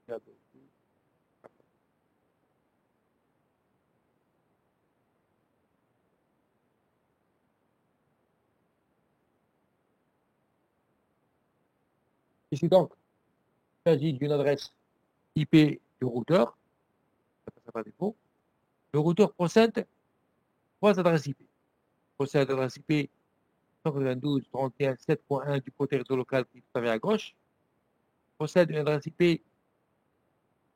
Yad aussi, Ici donc, il s'agit d'une adresse IP du routeur, ça passe par défaut. Le routeur possède 3 adresses IP. Il possède l'adresse IP 192.31.7.1 du côté réseau local qui est tout à fait à gauche. Il possède une adresse IP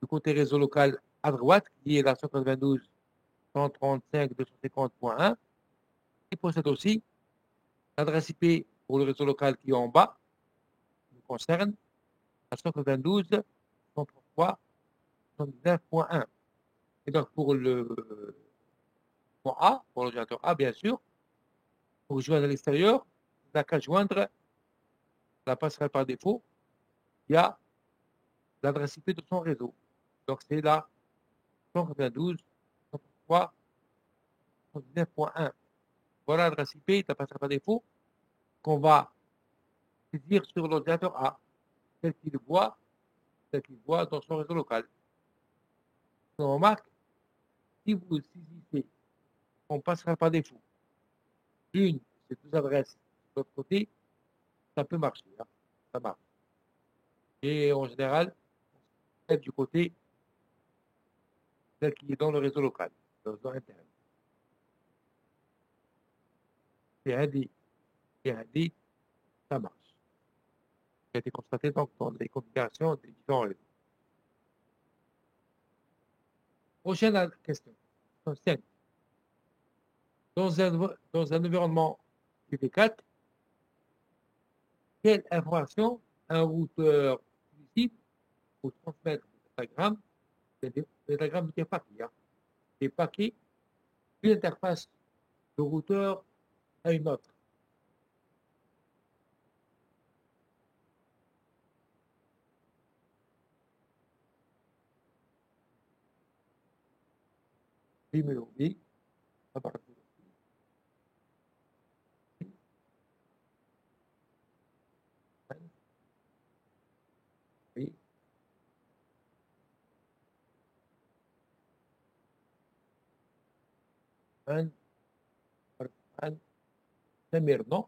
du côté réseau local à droite, qui est la 192.135.250.1. Il possède aussi l'adresse IP pour le réseau local qui est en bas, qui nous concerne, la 192.133.79.1. Et donc pour le point A, pour l'ordinateur A, bien sûr, pour joindre à l'extérieur, il n'a qu'à joindre la passerelle par défaut. Il y a l'adresse IP de son réseau. Donc c'est la 192.133.79.1. Voilà l'adresse IP de la passerelle par défaut qu'on va saisir sur l'ordinateur A, tel qu'il voit dans son réseau local. On remarque, si vous saisissez, on passera par défaut une de ces 2 adresses de l'autre côté, ça peut marcher. Hein, ça marche. Et en général, celle du côté, celle qui est dans le réseau local, le réseau interne. C'est un D, ça marche. Ça a été constaté donc dans les configurations des différents réseaux. Prochaine question. 5. Dans un environnement IP4, quelle information un routeur sollicite pour transmettre des diagrammes de paquets, hein, des paquets d'une interface de routeur à une autre. Numéro B, oui, un numéro,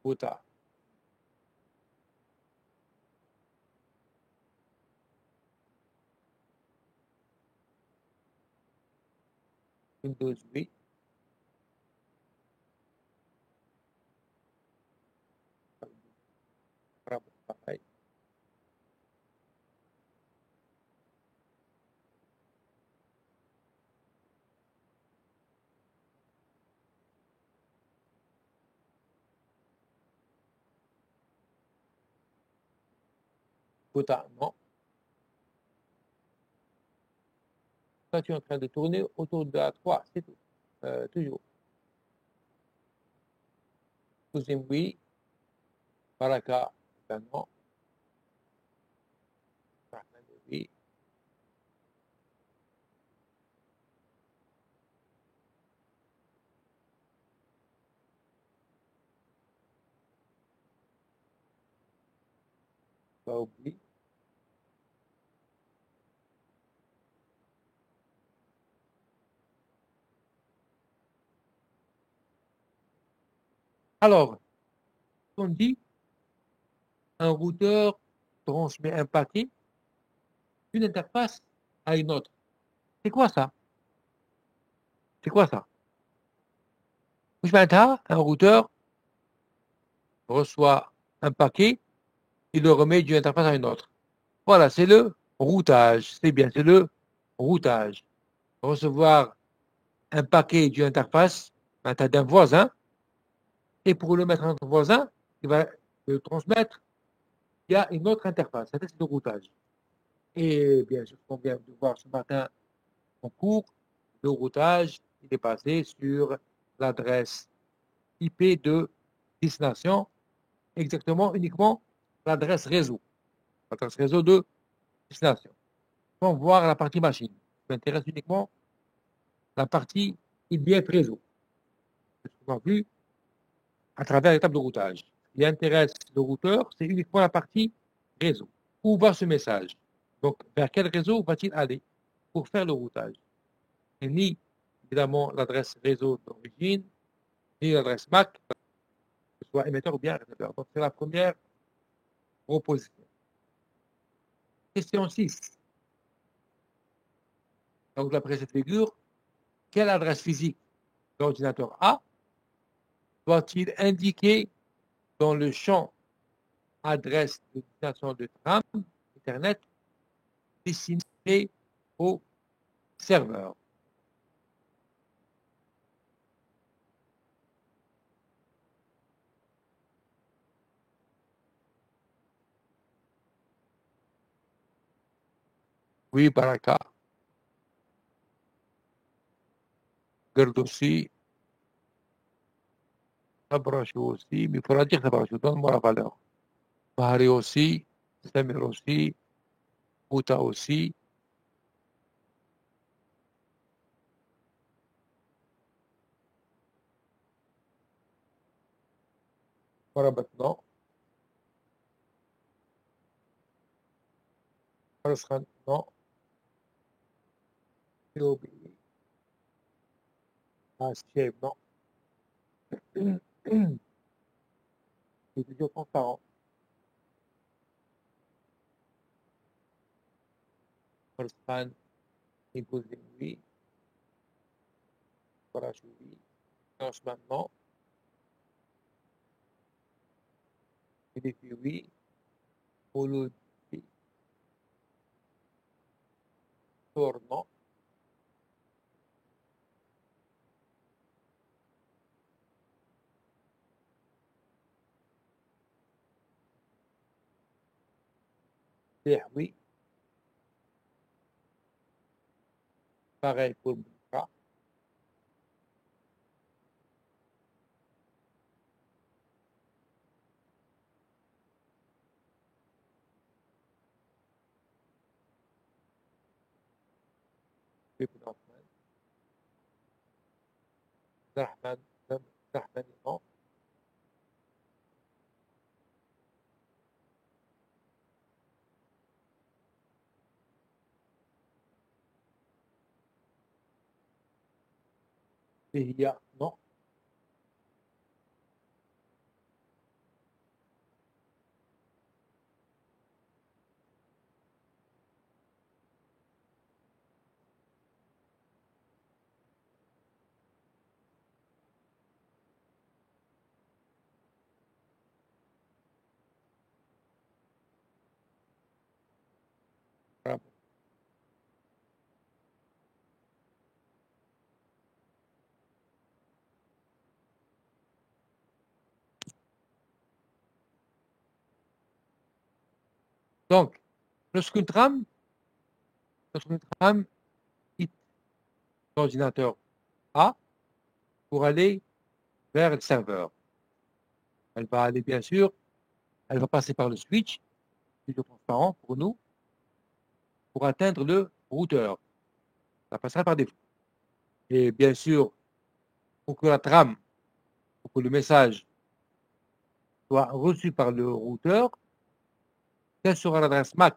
Bota. Windows 8. Pareil. Bota, non. Toi, tu es en train de tourner autour de la 3, c'est tout. Toujours. Deuxième oui. Baraka, ben non. Oui. Pas oublié. Alors, on dit, un routeur transmet un paquet d'une interface à une autre. C'est quoi ça? C'est quoi ça? Un routeur reçoit un paquet, il le remet d'une interface à une autre. Voilà, c'est le routage. C'est bien, c'est le routage. Recevoir un paquet d'une interface d'un voisin, et pour le mettre entre voisins, il va le transmettre via une autre interface. C'est le routage. Et bien sûr, ce qu'on vient de voir ce matin en cours, le routage, il est basé sur l'adresse IP de destination, exactement, uniquement l'adresse réseau de destination, sans voir la partie machine. Ça m'intéresse uniquement la partie IDF réseau. C'est ce qu'on a vu à travers l'étape de routage. Ce qui intéresse le routeur, c'est uniquement la partie réseau. Où va ce message? Donc, vers quel réseau va-t-il aller pour faire le routage? Et ni, évidemment, l'adresse réseau d'origine, et l'adresse MAC, que ce soit émetteur ou bien récepteur. Donc, c'est la première proposition. Question 6. Donc, d'après cette figure, quelle adresse physique l'ordinateur A doit-il indiquer dans le champ adresse de destination de tram Internet destiné au serveur? Oui, Baraka. Gerdossi, Tabrachi aussi, mais il faudra dire Tabrachi, donne-moi la valeur. Bahari aussi, Samir aussi, Mouta aussi. Voilà maintenant. Farshan, non. Yobi, Aschiev, non. C'est toujours transparent. Farshan, imposé, oui. Barachi, oui. Change maintenant. Philippe, oui. Polo, oui. Thor, non. Pierre, oui. Pareil pour Mouta. Philippe, non. Zahman, Zahman, non. Tehia, non. Voilà. Donc, lorsqu'une trame quitte l'ordinateur A pour aller vers le serveur, elle va aller, bien sûr, elle va passer par le switch, toujours transparent pour nous, pour atteindre le routeur. Ça passera par défaut. Et bien sûr, pour que la trame, pour que le message soit reçu par le routeur, quelle sera l'adresse MAC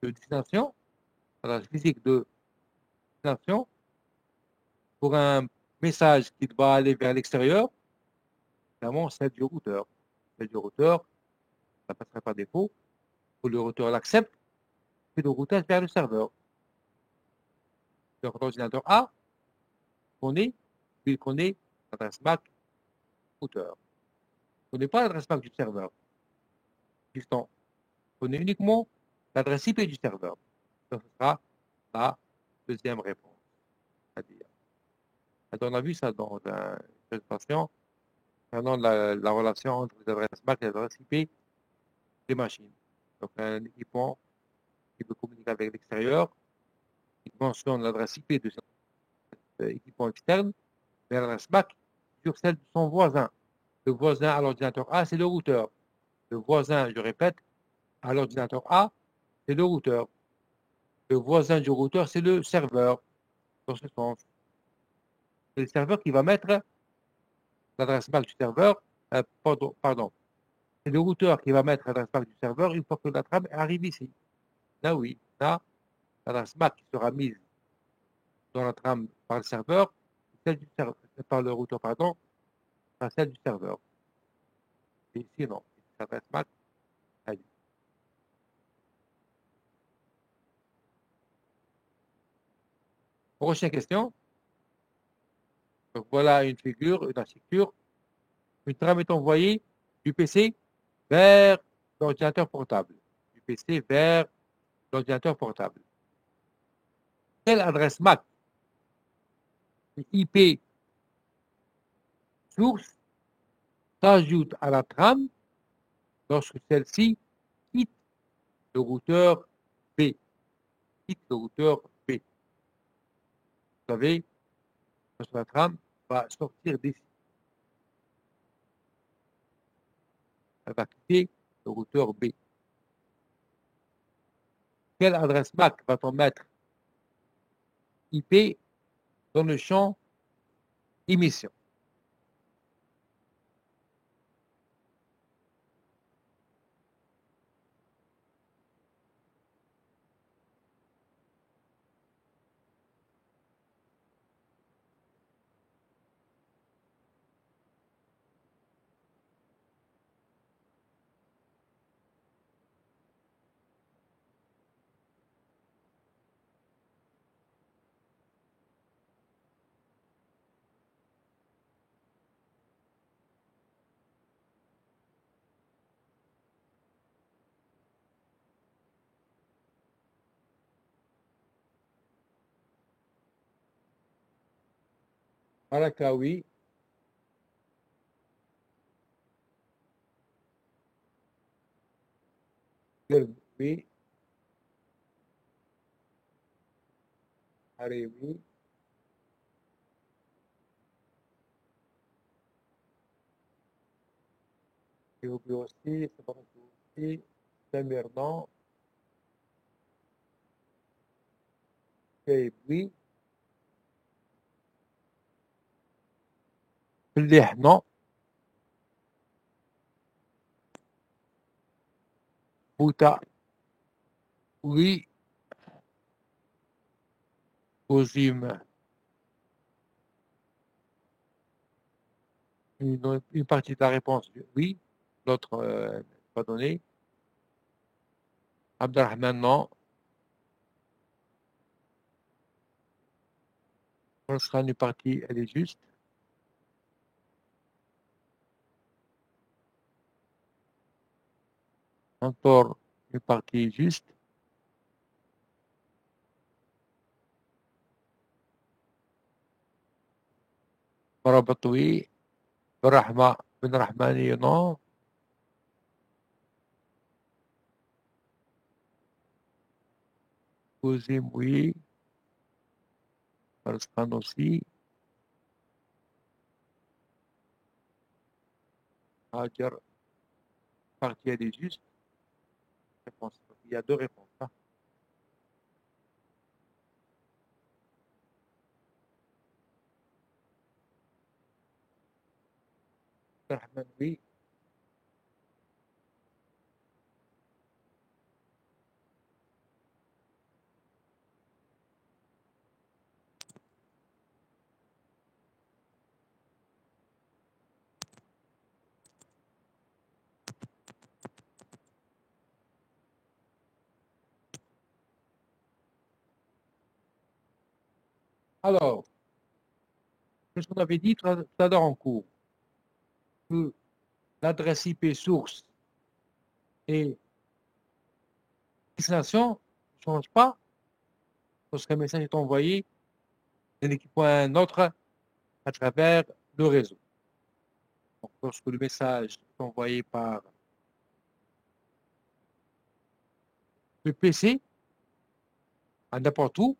de destination, l'adresse physique de destination, pour un message qui va aller vers l'extérieur, évidemment, celle du routeur. Celle du routeur, ça passera par défaut. Pour le routeur l'accepte, c'est le routage vers le serveur. Donc, l'ordinateur A connaît, il connaît l'adresse MAC routeur. Il ne connaît pas l'adresse MAC du serveur. Piston. Il connaît uniquement l'adresse IP du serveur. Donc, ce sera la deuxième réponse. C'est-à-dire, on a vu ça dans une présentation concernant la relation entre les adresses MAC et les adresses IP des machines. Donc, un équipement qui peut communiquer avec l'extérieur, il mentionne l'adresse IP de cet équipement externe, mais l'adresse MAC sur celle de son voisin. Le voisin à l'ordinateur A, c'est le routeur. Le voisin, je répète, à l'ordinateur A, c'est le routeur. Le voisin du routeur, c'est le serveur. Dans ce sens. C'est le serveur qui va mettre l'adresse MAC du serveur. Pardon. C'est le routeur qui va mettre l'adresse MAC du serveur une fois que la trame arrive ici. Là, oui. Là, l'adresse MAC qui sera mise dans la trame par le serveur celle du serveur, par le routeur, pardon, sera celle du serveur. Et ici, non. L'adresse MAC, elle. Prochaine question. Donc voilà une figure, une architecture. Une trame est envoyée du PC vers l'ordinateur portable. Du PC vers l'ordinateur portable. Quelle adresse MAC et IP source s'ajoute à la trame lorsque celle-ci quitte le routeur B. Quitte le routeur B. Vous savez, lorsque la trame va sortir d'ici. Elle va quitter le routeur B. Quelle adresse MAC va-t-on mettre IP dans le champ émission? Voilà, oui. Oui. Allez, oui. Et oublié aussi, c'est pas aussi. Samir, non. Et oui. Mlih, non. Bouta, oui. Ozim, une partie de la réponse, oui. L'autre, pas donné. Abdelrahman, non. On sera une partie, elle est juste. Encore une partie juste. Barabatoui, Rahma, Ben Rahmani, non. Ozim, oui. Farskan aussi. Hajar, partie, elle est juste. Réponse. Il y a deux réponses. Hein. Abdelrahman, oui. Alors, qu'est-ce qu'on avait dit tout à l'heure en cours? Que l'adresse IP source et destination ne changent pas lorsqu'un message est envoyé d'un équipement à un autre à travers le réseau. Donc, lorsque le message est envoyé par le PC, à n'importe où,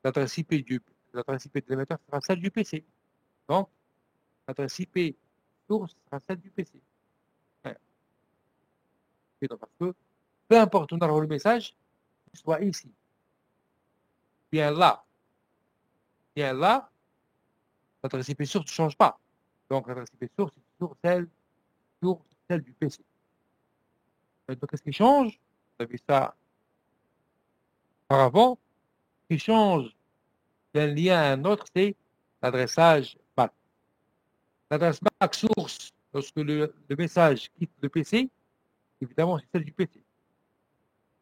l'adresse IP de l'émetteur sera celle du PC. Donc, l'adresse IP source sera celle du PC. Ouais. Et donc, parce que peu importe où on envoie le message, qu'il soit ici, bien là, l'adresse IP source ne change pas. Donc, l'adresse IP source est toujours celle du PC. Donc, qu'est-ce qui change? Vous avez ça auparavant. Ce qui change d'un lien à un autre, c'est l'adressage MAC. L'adresse MAC source, lorsque le message quitte le PC, évidemment, c'est celle du PC.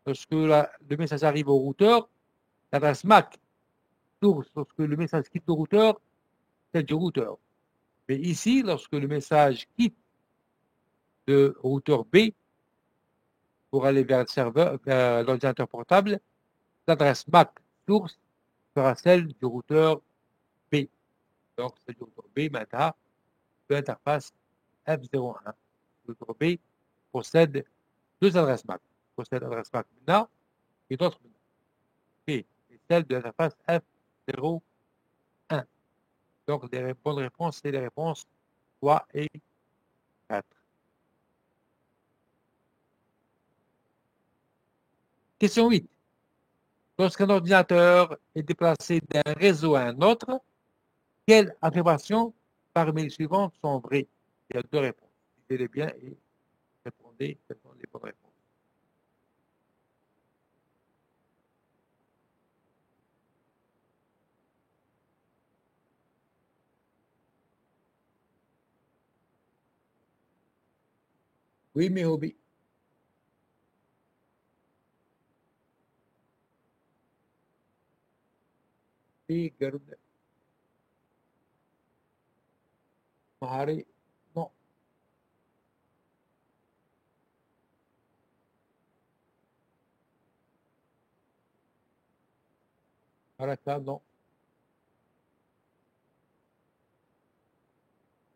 Lorsque le message arrive au routeur, l'adresse MAC source, lorsque le message quitte le routeur, c'est celle du routeur. Mais ici, lorsque le message quitte le routeur B pour aller vers le serveur, vers l'ordinateur portable, l'adresse MAC source sera celle du routeur B. Donc, celle du routeur B maintenant l'interface F01. Le routeur B possède deux adresses MAC. Il possède l'adresse MAC MENA et d'autres MENA. Et celle de l'interface F01. Donc, les bonnes réponses, c'est les réponses 3 et 4. Question 8. Lorsqu'un ordinateur est déplacé d'un réseau à un autre, quelles affirmations parmi les suivantes sont vraies? Il y a deux réponses. Lisez-les bien et répondez quelles sont les bonnes réponses. Oui, mais hobby. Oui, Garuda. Mahari. Non. Haraka, non.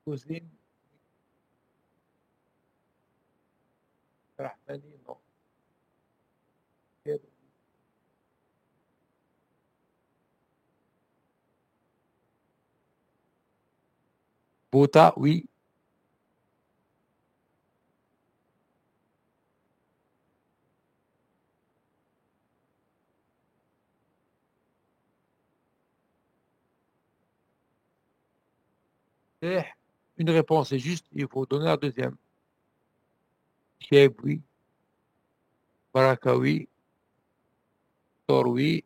Cousine. Rahmani, non. Bota, oui. Et une réponse est juste, il faut donner la deuxième. Cheb, oui. Baraka, oui. Tor, oui.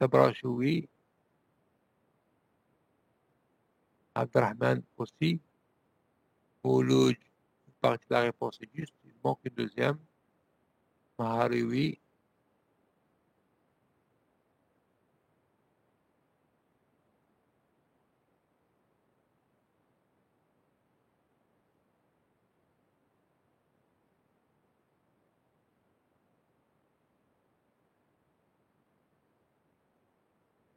Tabrash, oui. Abdrahman aussi. Mouloud, une partie de la réponse est juste, il manque une deuxième. Mahari, oui.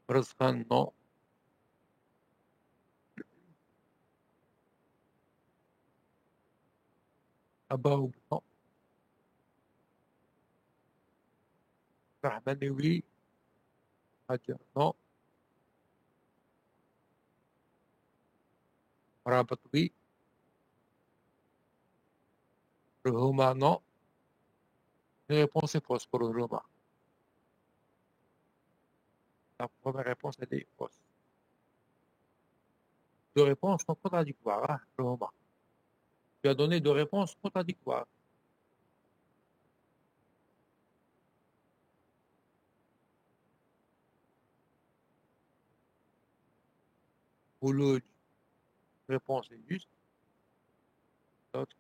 Razkhan, non. Abaoub, non. Rahmani, oui. Hajar, non. Rabat, oui. Ruhuma, non. Une réponse est fausse pour Ruhuma. La première réponse, elle est fausse. Deux réponses sont contradictoires, hein, Ruhuma. Tu as donné deux réponses contradictoires. Mouloud, réponse est juste. L'autre,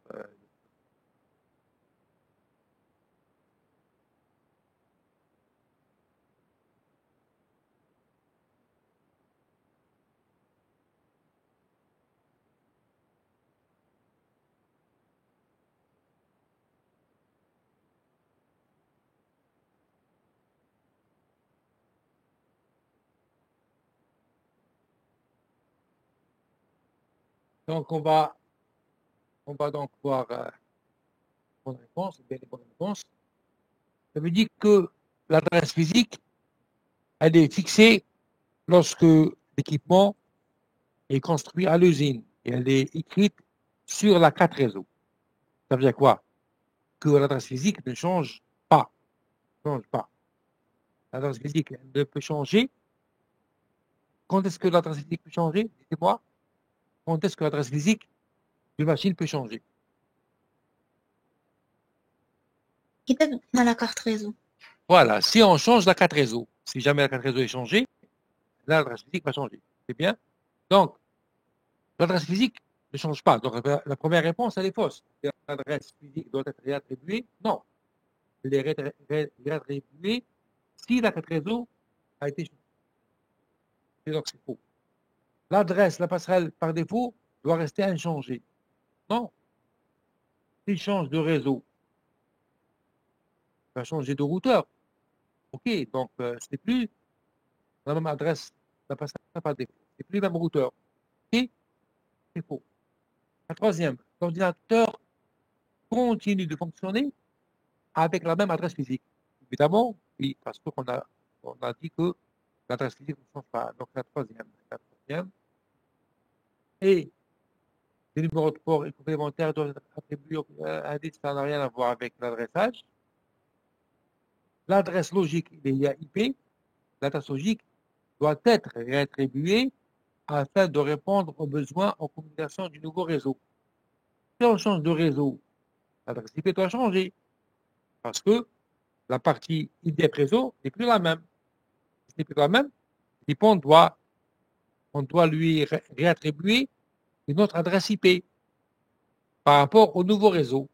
donc, on va donc voir bonne réponse, bien les bonnes réponses. Ça veut dire que l'adresse physique, elle est fixée lorsque l'équipement est construit à l'usine et elle est écrite sur la carte réseau. Ça veut dire quoi? Que l'adresse physique ne change pas. Change pas. L'adresse physique ne peut changer. Quand est-ce que l'adresse physique peut changer? Dites-moi. Quand est-ce que l'adresse physique d'une machine peut changer? كتبنا la carte réseau. Voilà, si on change la carte réseau, si jamais la carte réseau est changée, là, l'adresse physique va changer. C'est bien? Donc, l'adresse physique ne change pas. Donc, la première réponse, elle est fausse. L'adresse physique doit être réattribuée. Non. Elle est réattribuée si la carte réseau a été changée. Et donc, c'est faux. L'adresse, la passerelle par défaut, doit rester inchangée. Non. S'il change de réseau, il va changer de routeur. OK, donc ce n'est plus la même adresse, la passerelle par défaut. Ce n'est plus le même routeur. OK, c'est faux. La troisième, l'ordinateur continue de fonctionner avec la même adresse physique. Évidemment, oui, parce on a dit que l'adresse physique ne change pas. Donc la troisième. Et les numéros de port et complémentaires doivent être attribués au indice, ça n'a rien à voir avec l'adressage. L'adresse logique IP, l'adresse logique doit être réattribuée afin de répondre aux besoins en communication du nouveau réseau. Si on change de réseau, l'adresse IP doit changer parce que la partie ID réseau n'est plus la même. Ce n'est plus la même. Et puis on doit lui réattribuer une autre adresse IP par rapport au nouveau réseau.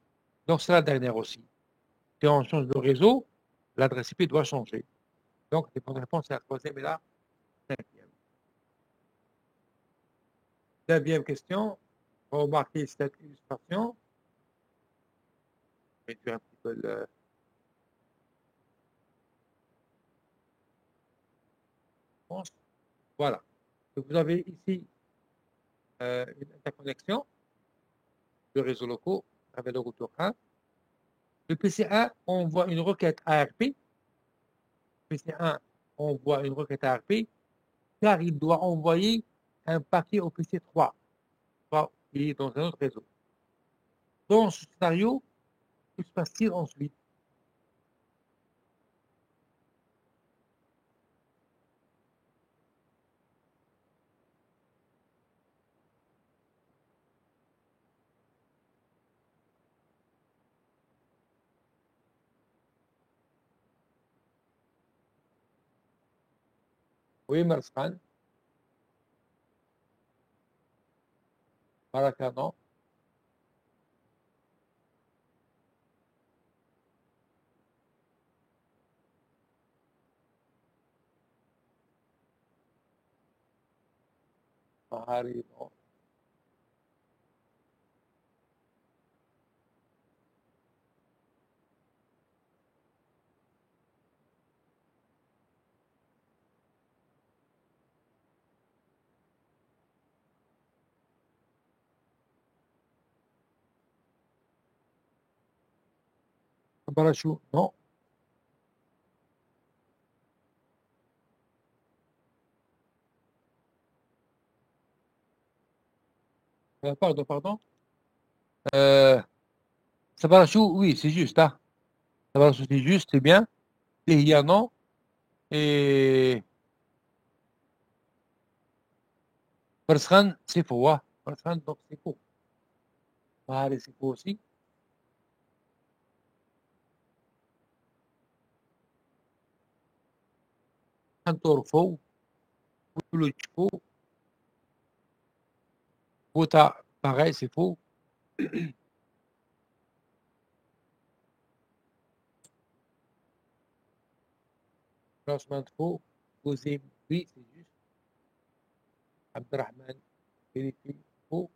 Donc, c'est la dernière aussi. Si on change de réseau, l'adresse IP doit changer. Donc, les bonnes réponses, c'est la troisième et la cinquième. Neuvième question. On va remarquer cette illustration. Je vais réduire un petit peu le... Voilà. Donc, vous avez ici une interconnexion de réseaux locaux avec le routeur 1. Le PC1 envoie une requête ARP. PC1 envoie une requête ARP car il doit envoyer un paquet au PC3 qui est dans un autre réseau. Dans ce scénario, que se passe-t-il ensuite? Oui, Marsman, Maracana, Mahari, non. Barachou, non. Pardon. Sabarachou, oui, c'est juste. Hein. Sabarachou, c'est juste, c'est bien. Tehia, non. Et Barsran, c'est faux. Hein. Barsran, donc c'est faux. Mahari, c'est faux aussi. Kantor, faux. Poulouch, faux. Bota, pareil, c'est faux. Franchement, faux. Gozim, oui, c'est juste. Abdrahman, vérifie, faux.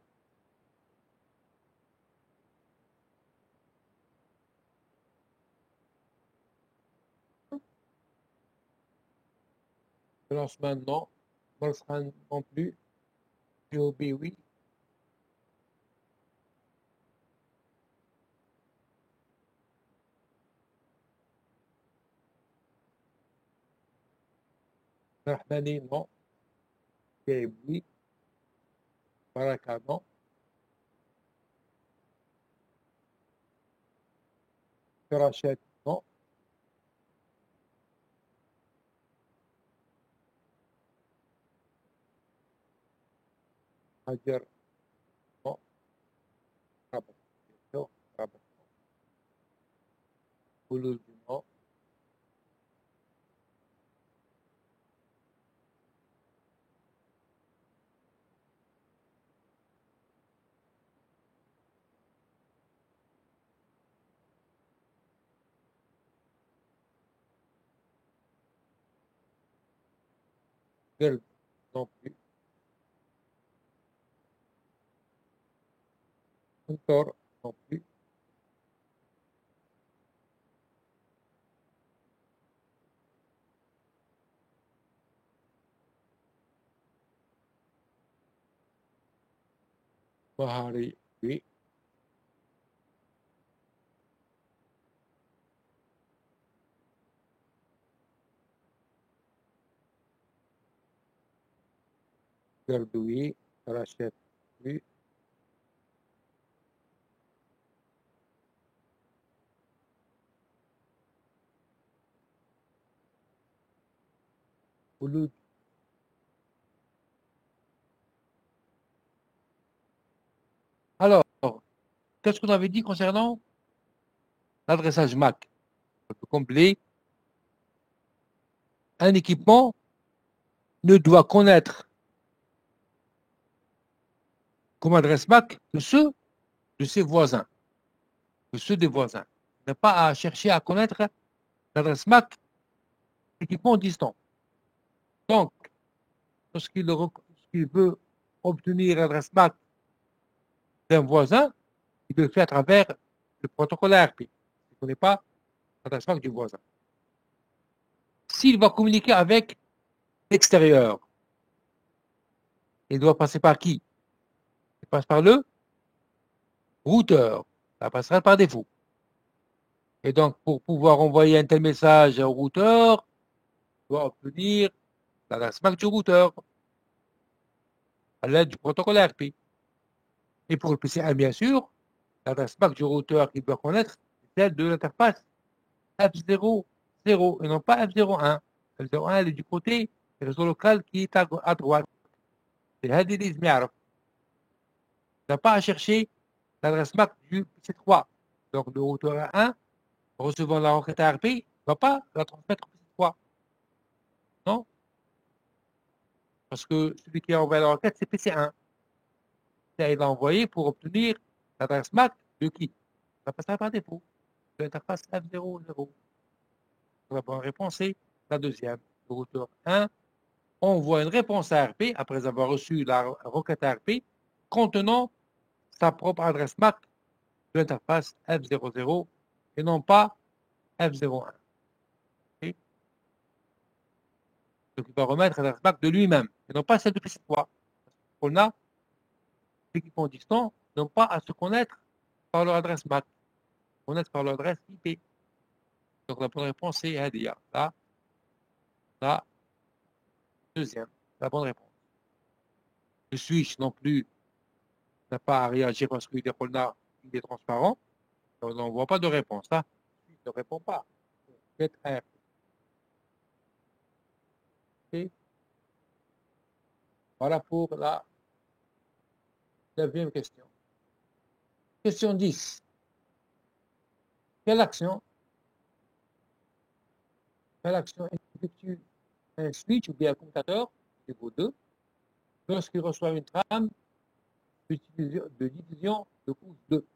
Franchement, non. Barsran, non plus. GOB, oui. Rahmani, non. Gaib, oui. Baraka, non. Farachet, non. Hajar, non. Rabat, non. Rabat, non. Pouloud, non. Girl non plus. Encore non plus. Bahari, oui. Girl, oui. Rachel, oui. Ouloud. Alors, qu'est-ce qu'on avait dit concernant l'adressage MAC? On peut combler. Un équipement ne doit connaître comme adresse MAC que ceux de ses voisins, que ceux des voisins. Il n'a pas à chercher à connaître l'adresse MAC d'équipements distants. Donc, lorsqu'il veut obtenir l'adresse MAC d'un voisin, il le fait à travers le protocole ARP. Il ne connaît pas l'adresse MAC du voisin. S'il va communiquer avec l'extérieur, il doit passer par qui? Il passe par le routeur, la passerelle par défaut. Et donc, pour pouvoir envoyer un tel message au routeur, il doit obtenir l'adresse MAC du routeur à l'aide du protocole ARP. Et pour le PCA, bien sûr, l'adresse MAC du routeur qu'il doit connaître, c'est celle de l'interface F00 et non pas F01. F01, elle est du côté du réseau local qui est à droite. C'est Hadidis Miarf. Il n'a pas à chercher l'adresse MAC du PC3. Donc, le routeur 1, recevant la requête ARP, ne va pas la transmettre au PC3. Non? Parce que celui qui a envoyé la requête, c'est PC1. Il l'a envoyé pour obtenir l'adresse MAC de qui? Ça passera par défaut. De l'interface F00. La bonne réponse est la deuxième. Le routeur 1 envoie une réponse ARP après avoir reçu la requête ARP contenant sa propre adresse MAC de l'interface F00 et non pas F01. Okay? Donc, il va remettre l'adresse MAC de lui-même et non pas celle de PC3. On a l'équipement distant n'ont pas à se connaître par leur adresse MAC, connaître par leur adresse IP. Donc, la bonne réponse est Hadia. Là, la deuxième, la bonne réponse. Le switch non plus n'a pas à réagir parce qu'il est transparent. On ne voit pas de réponse. Là, il ne répond pas. Get ARP. Okay? Voilà pour la 9e question. Question 10. Quelle action effectue un switch ou bien un commutateur niveau 2 lorsqu'il reçoit une trame de division de couche 2?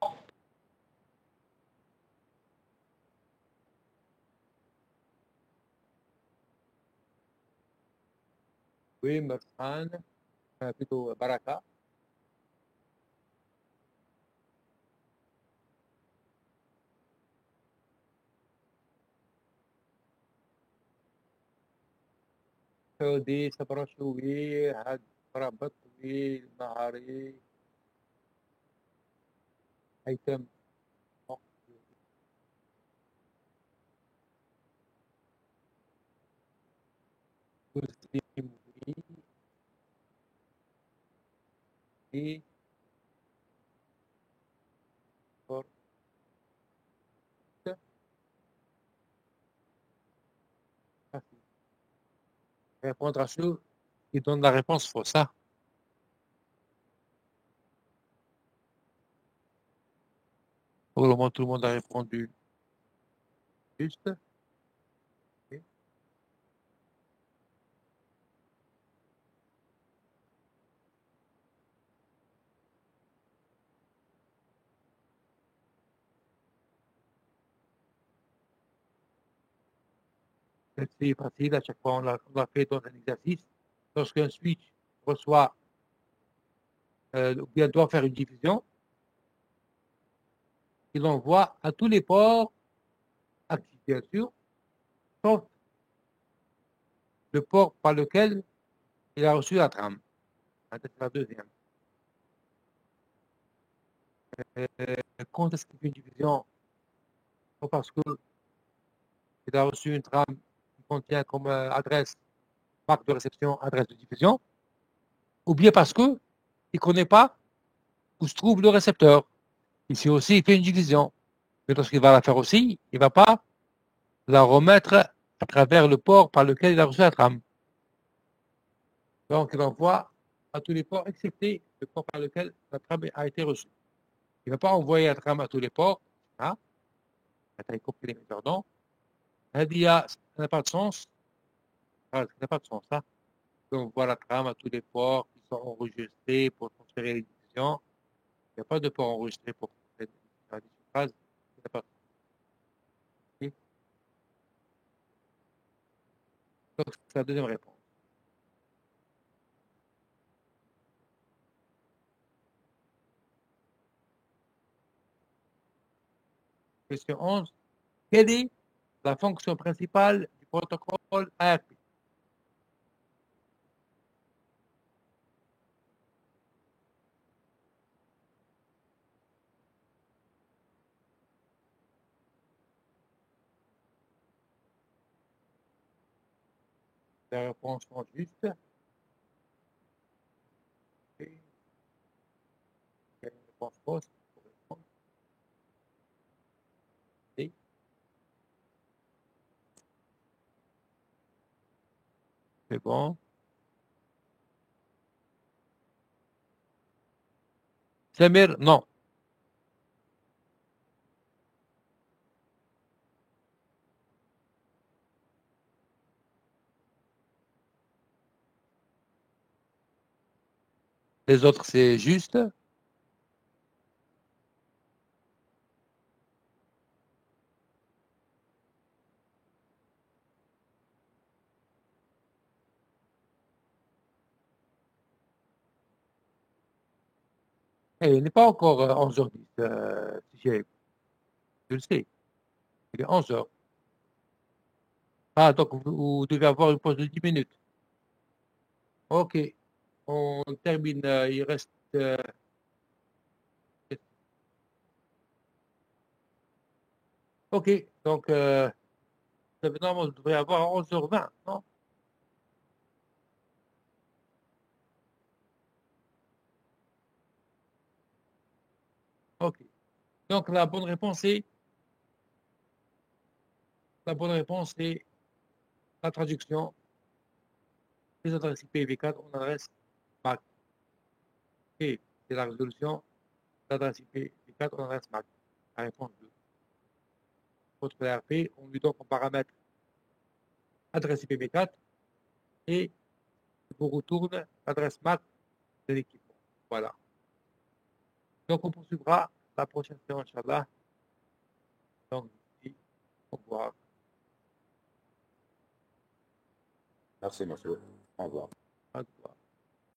Oui, Merfan, plutôt Baraka. سعودي سبرشوي هاد ربطوي نهاري هيثم et pour répondre à ceux qui donnent la réponse fausse. Ça. Pour le moment, tout le monde a répondu juste. Okay. C'est facile, à chaque fois on l'a fait dans un exercice. lorsqu'un switch reçoit ou bien doit faire une diffusion, il envoie à tous les ports actifs, bien sûr, sauf le port par lequel il a reçu la trame. C'est la deuxième. Quand est-ce qu'il fait une diffusion? Soit parce qu'il a reçu une trame qui contient comme adresse, marque de réception, adresse de diffusion, ou bien parce qu'il ne connaît pas où se trouve le récepteur. Ici aussi, il fait une division. Mais lorsqu'il va la faire aussi, il ne va pas la remettre à travers le port par lequel il a reçu la trame. Donc, il envoie à tous les ports, excepté le port par lequel la trame a été reçue. Il ne va pas envoyer la trame à tous les ports. Hein? Tu as compris les méthodes, non? Ça n'a pas de sens. Ça n'a pas de sens, ça. On voit la trame à tous les ports qui sont enregistrés pour transférer les diffusions. Il n'y a pas de port enregistré pour transférer les phrases. Il n'y a pas de sens. Okay? Donc, c'est la deuxième réponse. Question 11. Quelle est la fonction principale du protocole ARP? Les réponses sont justes. Et quelle réponse fausse pour répondre? Et c'est bon. Samir, non. Les autres, c'est juste. Et il n'est pas encore 11h10, je le sais. Il est 11h. Ah, donc vous devez avoir une pause de 10 minutes. OK. On termine. Il reste. OK. Donc, normalement, vous devrez avoir 11h20, non? OK. Donc, la bonne réponse est la traduction des adresses IPv4 en adresse MAC. Et c'est la résolution d'adresse IPv4 en adresse MAC. La réponse 2. Votre ERP, on lui donne en paramètre adresse IPv4 et vous retourne l'adresse MAC de l'équipement. Voilà. Donc, on poursuivra la prochaine séance, Inch'Allah. Donc, je vous dis au revoir. Merci, monsieur. Au revoir. Au revoir.